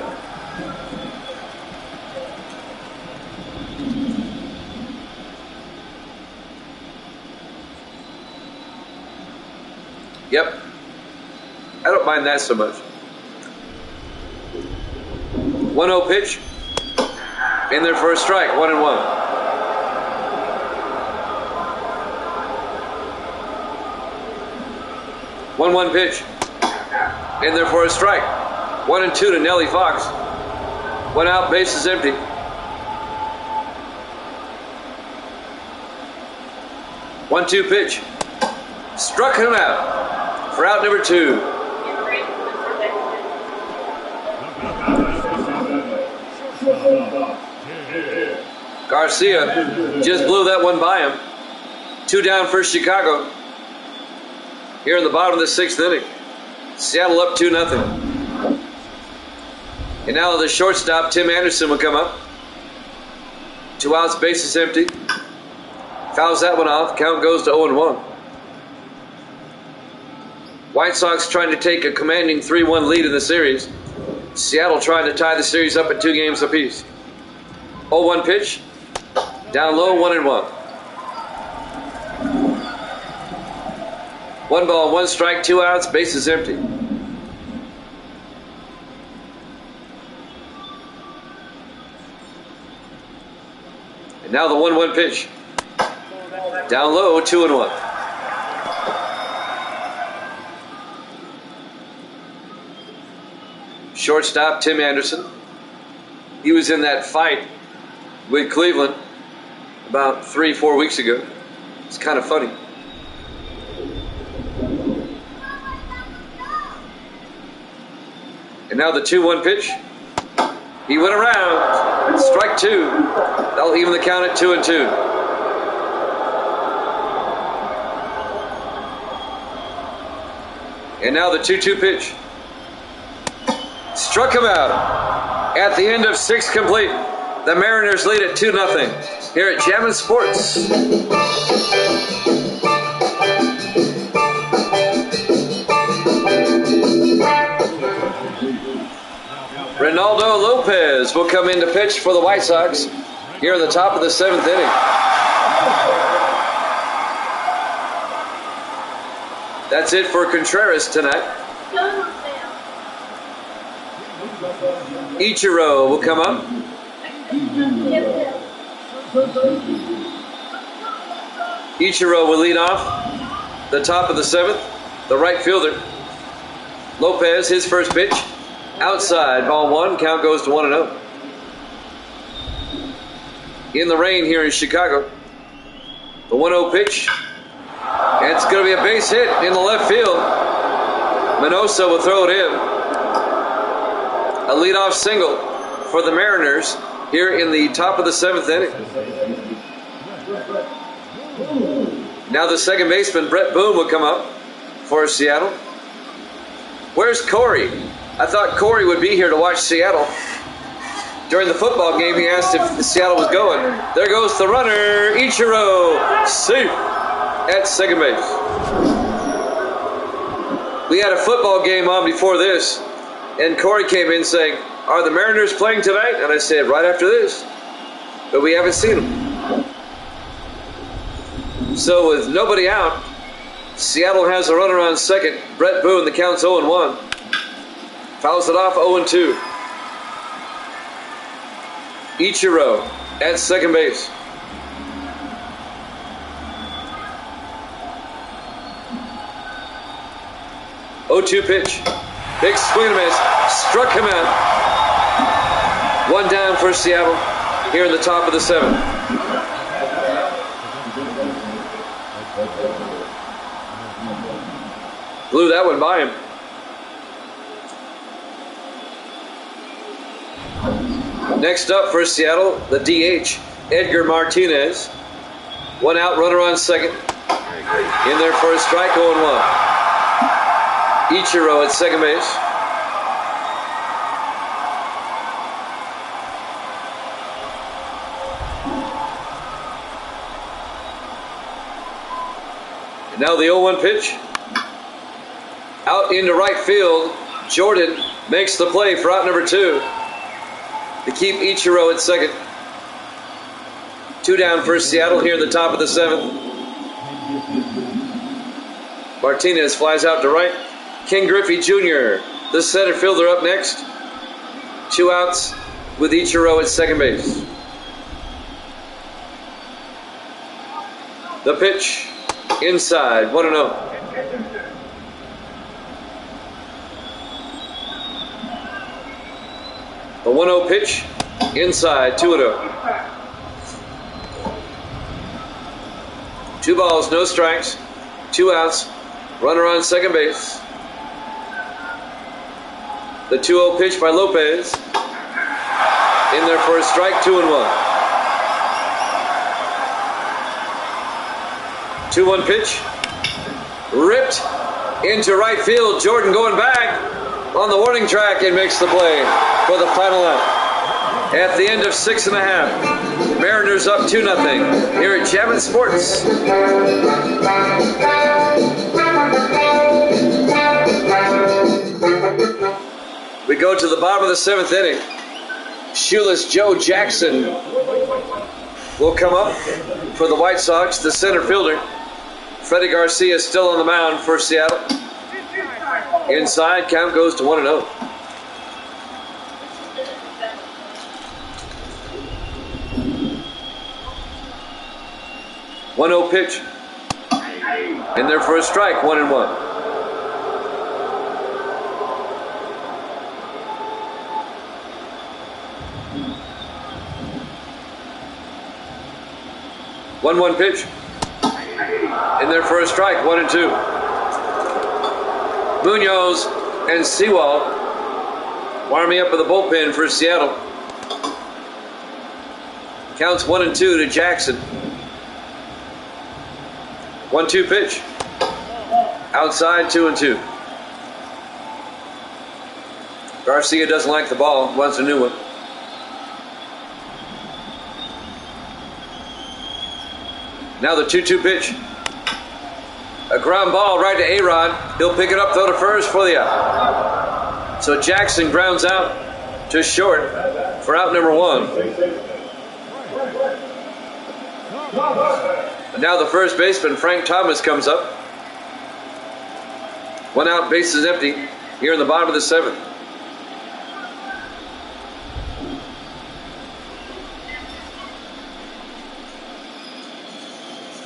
Yep. I don't mind that so much. 1-0 pitch. In there for a strike, 1-1. 1-1 pitch. In there for a strike. 1-2 to Nellie Fox. 1 out, base is empty. One-two pitch. Struck him out for out number 2. Garcia just blew that one by him. 2 down for Chicago. Here in the bottom of the 6th inning. Seattle up 2-0. And now the shortstop, Tim Anderson, will come up. 2 outs, bases empty. Fouls that one off. Count goes to 0-1. White Sox trying to take a commanding 3-1 lead in the series. Seattle trying to tie the series up at 2 games apiece. 0-1 pitch. Down low, 1-1. 1 ball, 1 strike, 2 outs, bases empty. And now the 1-1 pitch. Down low, 2-1. Shortstop, Tim Anderson. He was in that fight with Cleveland about 3-4 weeks ago. It's kind of funny. And now the 2-1 pitch. He went around. Strike 2. That'll even the count at 2-2. And now the 2-2 pitch. Struck him out. At the end of 6 complete, the Mariners lead at 2-0 here at Javits Sports. Ronaldo Lopez will come in to pitch for the White Sox here in the top of the 7th inning. That's it for Contreras tonight. Ichiro will come up. Ichiro will lead off the top of the 7th, the right fielder. Lopez, his first pitch, outside, ball 1, count goes to 1-0. In the rain here in Chicago, the 1-0 pitch, and it's going to be a base hit in the left field. Minoso will throw it in. A leadoff single for the Mariners here in the top of the 7th inning. Now the second baseman, Brett Boone, will come up for Seattle. Where's Corey? I thought Corey would be here to watch Seattle. During the football game, he asked if Seattle was going. There goes the runner, Ichiro, safe at second base. We had a football game on before this, and Corey came in saying, "Are the Mariners playing tonight?" And I said, "Right after this." But we haven't seen them. So with nobody out, Seattle has a runner on second. Brett Boone, the count's 0-1. Fouls it off 0-2. Ichiro at second base. Oh-2 pitch. Big swing and a miss. Struck him out. One down for Seattle here in the top of the 7th. Blew that one by him. Next up for Seattle, the DH, Edgar Martinez. One out, runner on second. In there for a strike, 0-1. Ichiro at second base. And now the 0-1 pitch. Out into right field. Jordan makes the play for out number 2 to keep Ichiro at second. 2 down for Seattle here in the top of the 7th. Martinez flies out to right. King Griffey Jr., the center fielder, up next. 2 outs with Ichiro at second base. The pitch inside, 1-0. The 1-0 pitch inside, 2-0. 2 balls, no strikes, 2 outs, runner on second base. The 2-0 pitch by Lopez. In there for a strike, 2-1. 2-1 pitch. Ripped into right field. Jordan going back on the warning track and makes the play for the final out. At the end of 6.5, Mariners up 2-0 here at Jammin' Sports. We go to the bottom of the 7th inning. Shoeless Joe Jackson will come up for the White Sox, the center fielder. Freddie Garcia still on the mound for Seattle. Inside, count goes to 1-0. One 0 pitch. In there for a strike, 1-1. One pitch. In there for a strike, 1-2. Munoz and Sewell warming up in the bullpen for Seattle. Counts 1-2 to Jackson. 1-2 pitch. Outside, 2-2. Garcia doesn't like the ball, wants a new one. Now the 2-2 pitch. A ground ball right to A-Rod. He'll pick it up, throw to first for the out. So Jackson grounds out to short for out number 1. And now the first baseman, Frank Thomas, comes up. One out, bases empty here in the bottom of the 7th.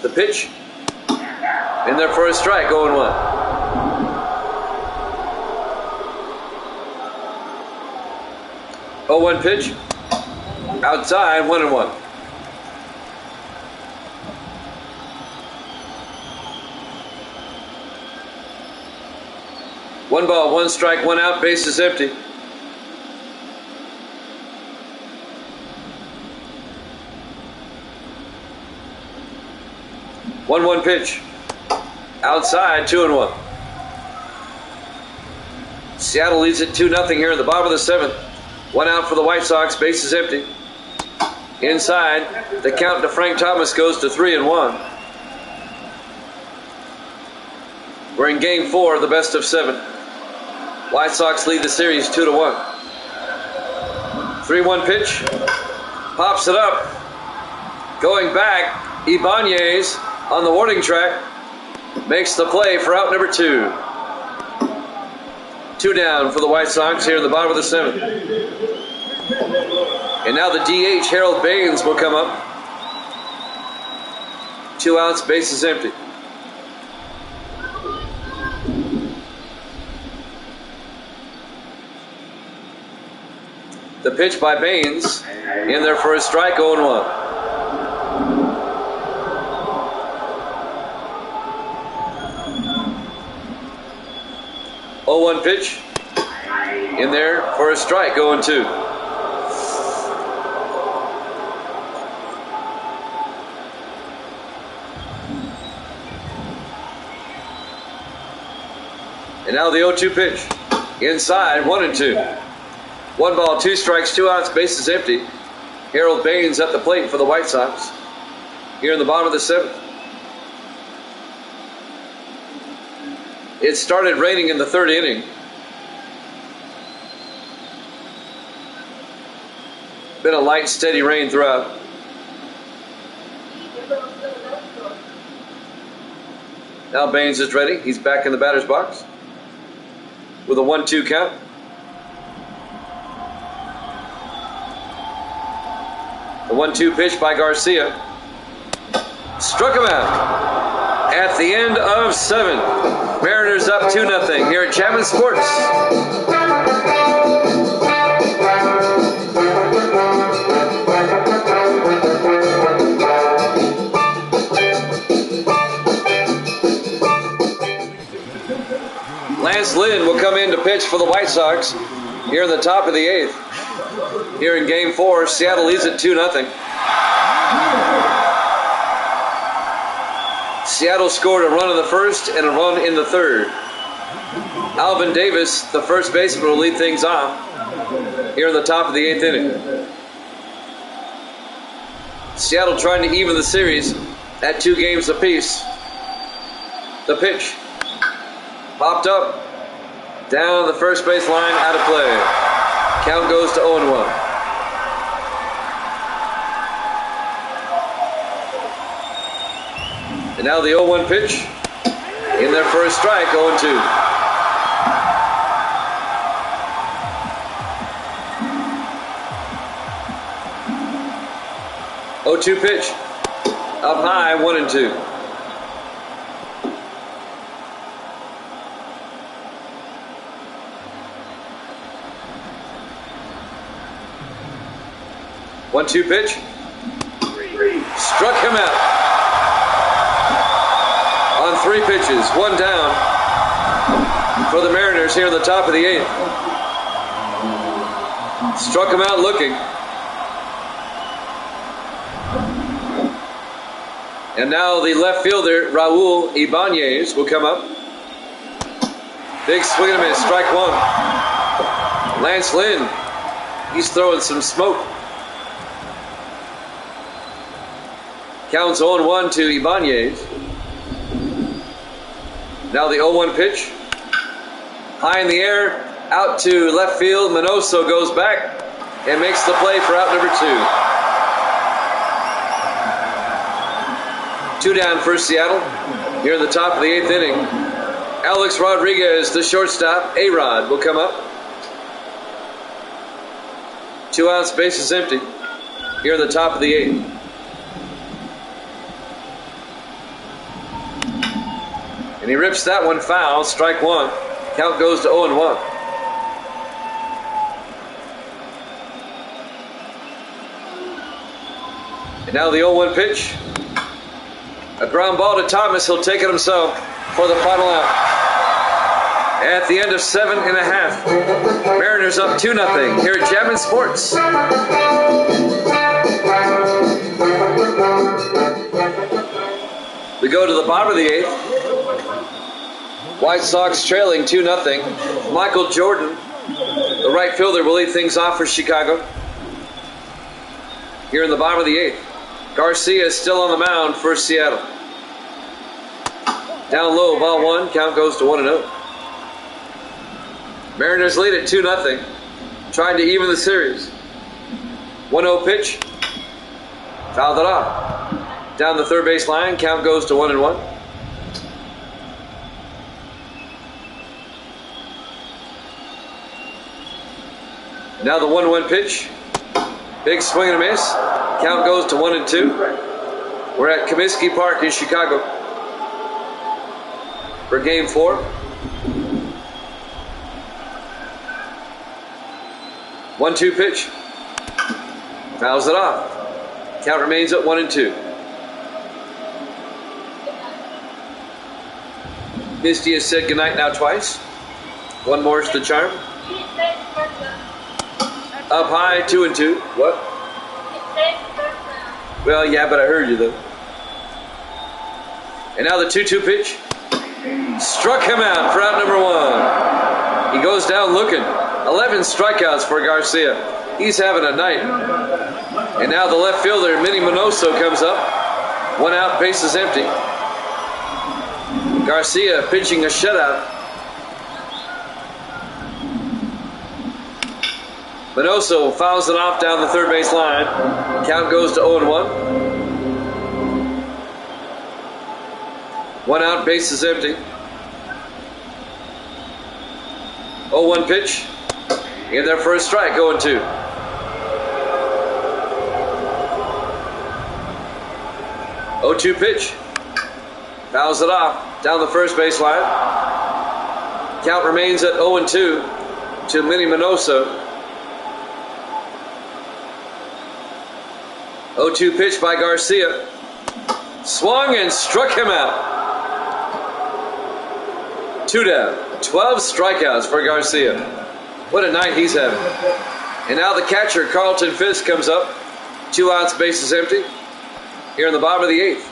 The pitch. In there for a strike, 0-1. Oh, 1 pitch. Outside, 1-1. One ball, 1 strike, 1 out, bases empty. One pitch. Outside, 2-1. Seattle leads it 2-0 here in the bottom of the 7th. 1 out for the White Sox, bases empty. Inside, the count to Frank Thomas goes to 3-1. We're in game 4 of the best of 7. White Sox lead the series 2-1. 3-1 pitch. Pops it up. Going back, Ibanez on the warning track. Makes the play for out number 2. 2 down for the White Sox here in the bottom of the 7th. And now the DH, Harold Baines, will come up. 2 outs, bases empty. The pitch by Baines. In there for a strike, 0-1. Oh, 1 pitch. In there for a strike, 0-2. And now the 0-2 pitch. Inside, 1-2. 1 ball, 2 strikes, 2 outs, bases empty. Harold Baines at the plate for the White Sox here in the bottom of the 7th. It started raining in the 3rd inning. Been a light, steady rain throughout. Now Baines is ready. He's back in the batter's box with a 1-2 count. The 1-2 pitch by Garcia. Struck him out at the end of 7. Mariners up 2-0 here at Chapman Sports. Lance Lynn will come in to pitch for the White Sox here in the top of the 8th. Here in game 4, Seattle leads it 2-0. Seattle scored a run in the 1st and a run in the 3rd. Alvin Davis, the first baseman, will lead things off here in the top of the 8th inning. Seattle trying to even the series at 2 games apiece. The pitch. Popped up. Down the first base line, out of play. Count goes to 0-1. And now the 0-1 pitch. In there for a strike, 0-2. Oh-2 pitch. Up high, 1-2. One-two pitch. Struck him out. On 3 pitches, 1 down for the Mariners here in the top of the 8th. Struck him out looking. And now the left fielder, Raul Ibanez, will come up. Big swing and a miss, strike 1. Lance Lynn, he's throwing some smoke. Counts 0-1 to Ibanez. Now the 0-1 pitch. High in the air, out to left field. Minoso goes back and makes the play for out number 2. 2 down for Seattle here in the top of the 8th inning. Alex Rodriguez, the shortstop. A-Rod will come up. 2 outs, bases empty. Here in the top of the 8th. And he rips that one foul. Strike 1. Count goes to 0-1. And now the 0-1 pitch. A ground ball to Thomas. He'll take it himself for the final out. At the end of 7.5, Mariners up 2-0 here at Chapman Sports. We go to the bottom of the 8th. White Sox trailing 2-0. Michael Jordan, the right fielder, will lead things off for Chicago. Here in the bottom of the 8th. Garcia is still on the mound for Seattle. Down low, ball 1. Count goes to 1-0. Mariners lead at 2-0. Trying to even the series. 1-0 pitch. Fouled it off. Down the third base line. Count goes to 1-1. Now the 1-1 pitch. Big swing and a miss. Count goes to 1-2. We're at Comiskey Park in Chicago for Game 4. 1-2 pitch. Fouls it off. Count remains at 1-2. Misty has said goodnight now twice. One more is the charm. Up high, 2-2. What? Well, yeah, but I heard you though. And now the 2-2 pitch. Struck him out for out number 1. He goes down looking. 11 strikeouts for Garcia. He's having a night. And now the left fielder, Minnie Minoso, comes up. 1 out, bases empty. Garcia pitching a shutout. Minoso fouls it off down the third base line. Count goes to 0-1. 1 out, bases empty. 0-1 pitch. In there for a strike, 0-2. 0-2 pitch. Fouls it off down the first base line. Count remains at 0-2 to Minnie Minoso. 0-2 pitch by Garcia. Swung and struck him out. 2 down. 12 strikeouts for Garcia. What a night he's having. And now the catcher, Carlton Fisk, comes up. 2 outs, bases empty. Here in the bottom of the 8th.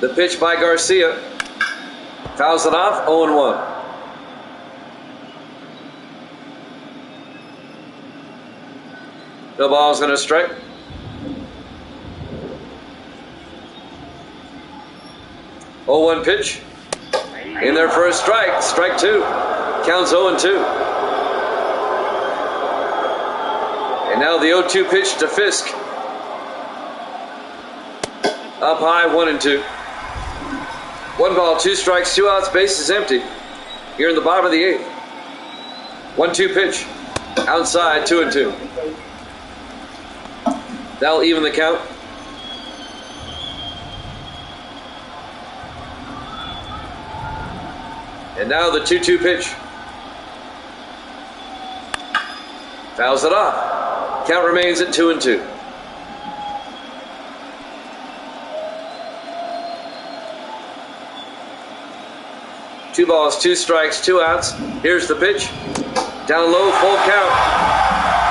The pitch by Garcia. Fouls it off, 0-1. No ball's going to strike. 0-1 pitch. In there for a strike. Strike 2. Counts 0-2. And now the 0-2 pitch to Fisk. Up high, 1-2. 1 ball, 2 strikes, 2 outs, bases empty. Here in the bottom of the 8th. 1-2 pitch. Outside, 2-2. That'll even the count. And now the 2-2 pitch. Fouls it off. Count remains at 2-2. Two balls, 2 strikes, 2 outs. Here's the pitch. Down low, full count.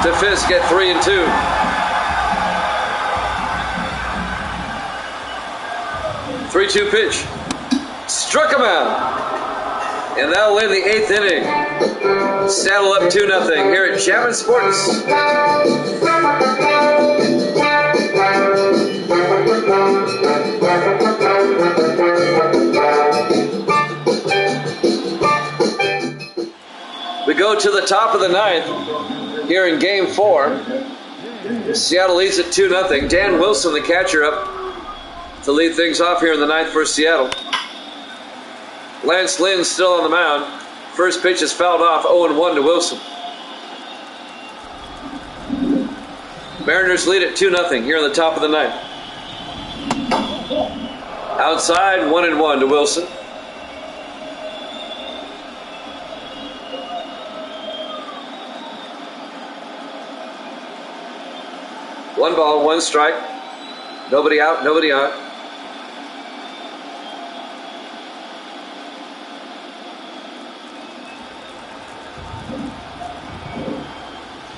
To Fisk at 3-2. 3-2 pitch. Struck him out. And that'll end the 8th inning. Saddle up 2-0 here at Chapman Sports. We go to the top of the 9th here in Game 4. Seattle leads it 2-0. Dan Wilson, the catcher, up to lead things off here in the ninth for Seattle. Lance Lynn still on the mound. First pitch is fouled off, 0-1 to Wilson. Mariners lead it 2-0 here in the top of the ninth. Outside, 1-1 to Wilson. One ball, one strike. Nobody out, nobody on.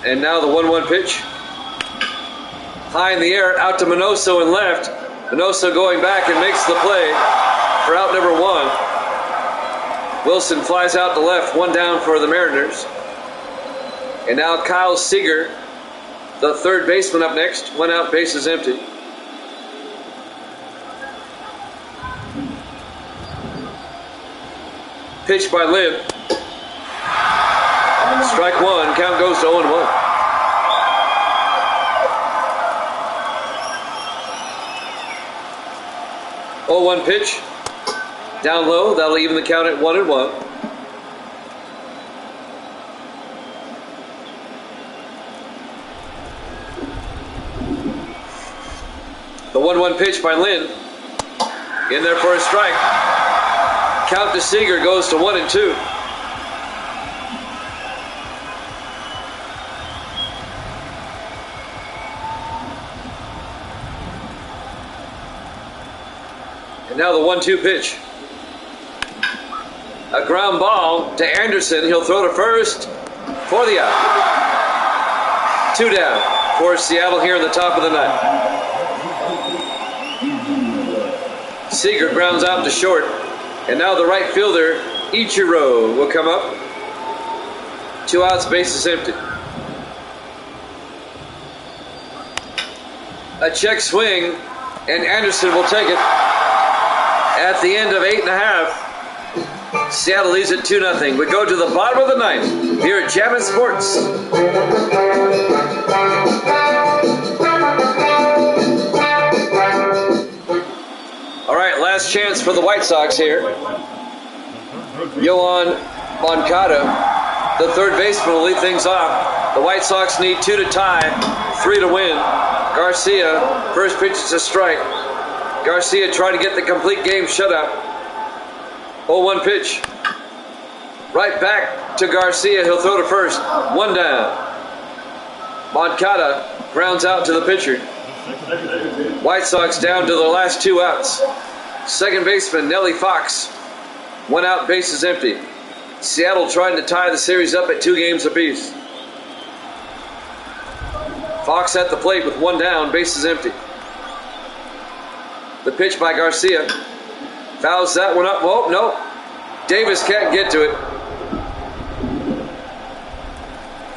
And now the 1-1 pitch. High in the air, out to Minoso and left. Minoso going back and makes the play for out number 1. Wilson flies out to left, one down for the Mariners. And now Kyle Seager, the third baseman, up next. One out, bases empty. Pitch by Lynn. Strike one, count goes to 0-1. Oh, 1 pitch. Down low, that'll even the count at 1-1. The 1-1 pitch by Lynn. In there for a strike. Count to Seager goes to 1-2. And now the 1-2 pitch. A ground ball to Anderson. He'll throw to first for the out. 2 down for Seattle here in the top of the ninth. Seager grounds out to short. And now the right fielder, Ichiro, will come up. 2 outs, bases empty. A check swing, and Anderson will take it. At the end of 8.5, Seattle leads it 2-0. We go to the bottom of the ninth here at Jammin' Sports. All right, last chance for the White Sox here. Yohan Moncada, the third baseman, will lead things off. The White Sox need 2 to tie, 3 to win. Garcia, first pitch is a strike. Garcia tried to get the complete game shutout. 0-1 pitch. Right back to Garcia. He'll throw to first. 1 down. Moncada grounds out to the pitcher. White Sox down to their last 2 outs. Second baseman Nellie Fox. 1 out, bases empty. Seattle trying to tie the series up at 2 games apiece. Fox at the plate with 1 down, bases empty. The pitch by Garcia. Fouls that one up. Oh, no. Davis can't get to it.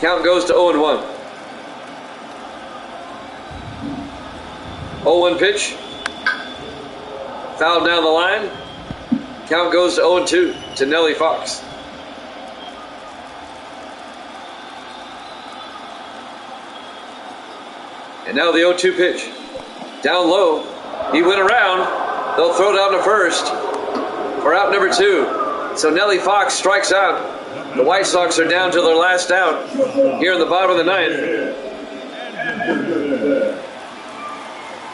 Count goes to 0-1. 0-1 pitch. Fouled down the line. Count goes to 0-2 to Nellie Fox. And now the 0-2 pitch. Down low. He went around. They'll throw down to first for out number 2. So Nellie Fox strikes out. The White Sox are down to their last out here in the bottom of the ninth.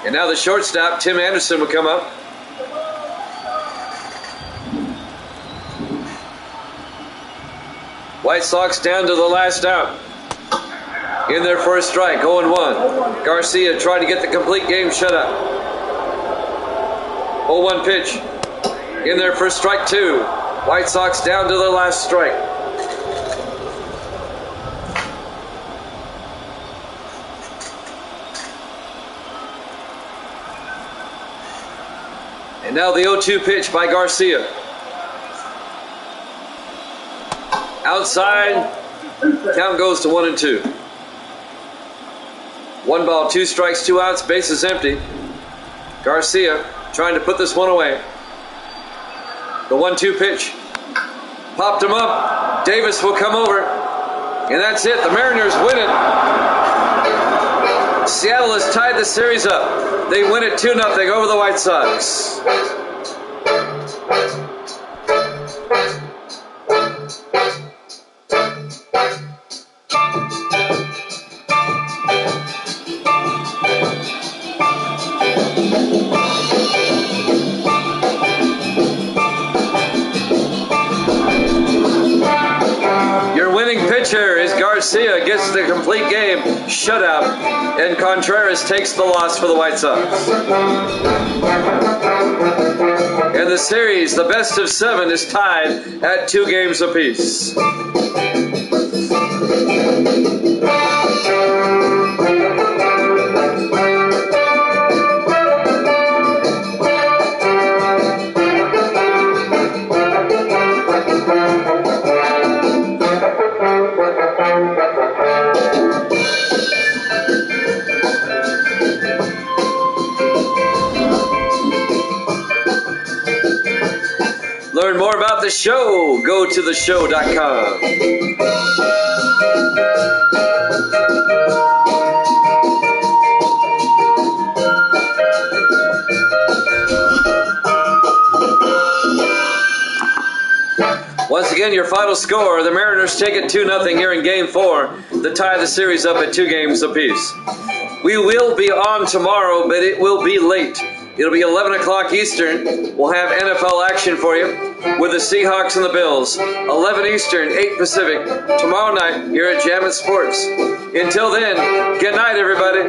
And now the shortstop, Tim Anderson, will come up. White Sox down to the last out. In there for a strike, 0-1. Garcia tried to get the complete game shutout. 0-1 pitch. In there for strike 2. White Sox down to their last strike. And now the 0-2 pitch by Garcia. Outside. Count goes to 1-2. 1 ball, 2 strikes, 2 outs, bases empty. Garcia trying to put this one away. The 1-2 pitch. Popped him up. Davis will come over. And that's it. The Mariners win it. Seattle has tied the series up. They win it 2-0 over the White Sox. Pitcher is Garcia, gets the complete game shutout, and Contreras takes the loss for the White Sox. In the series, the best of 7 is tied at 2 games apiece. Learn more about the show, go to theshow.com. Once again, your final score, the Mariners take it 2-0 here in Game 4 to tie the series up at 2 games apiece. We will be on tomorrow, but it will be late. It'll be 11 o'clock Eastern. We'll have NFL action for you with the Seahawks and the Bills. 11 Eastern, 8 Pacific, tomorrow night here at Jammin' Sports. Until then, good night, everybody.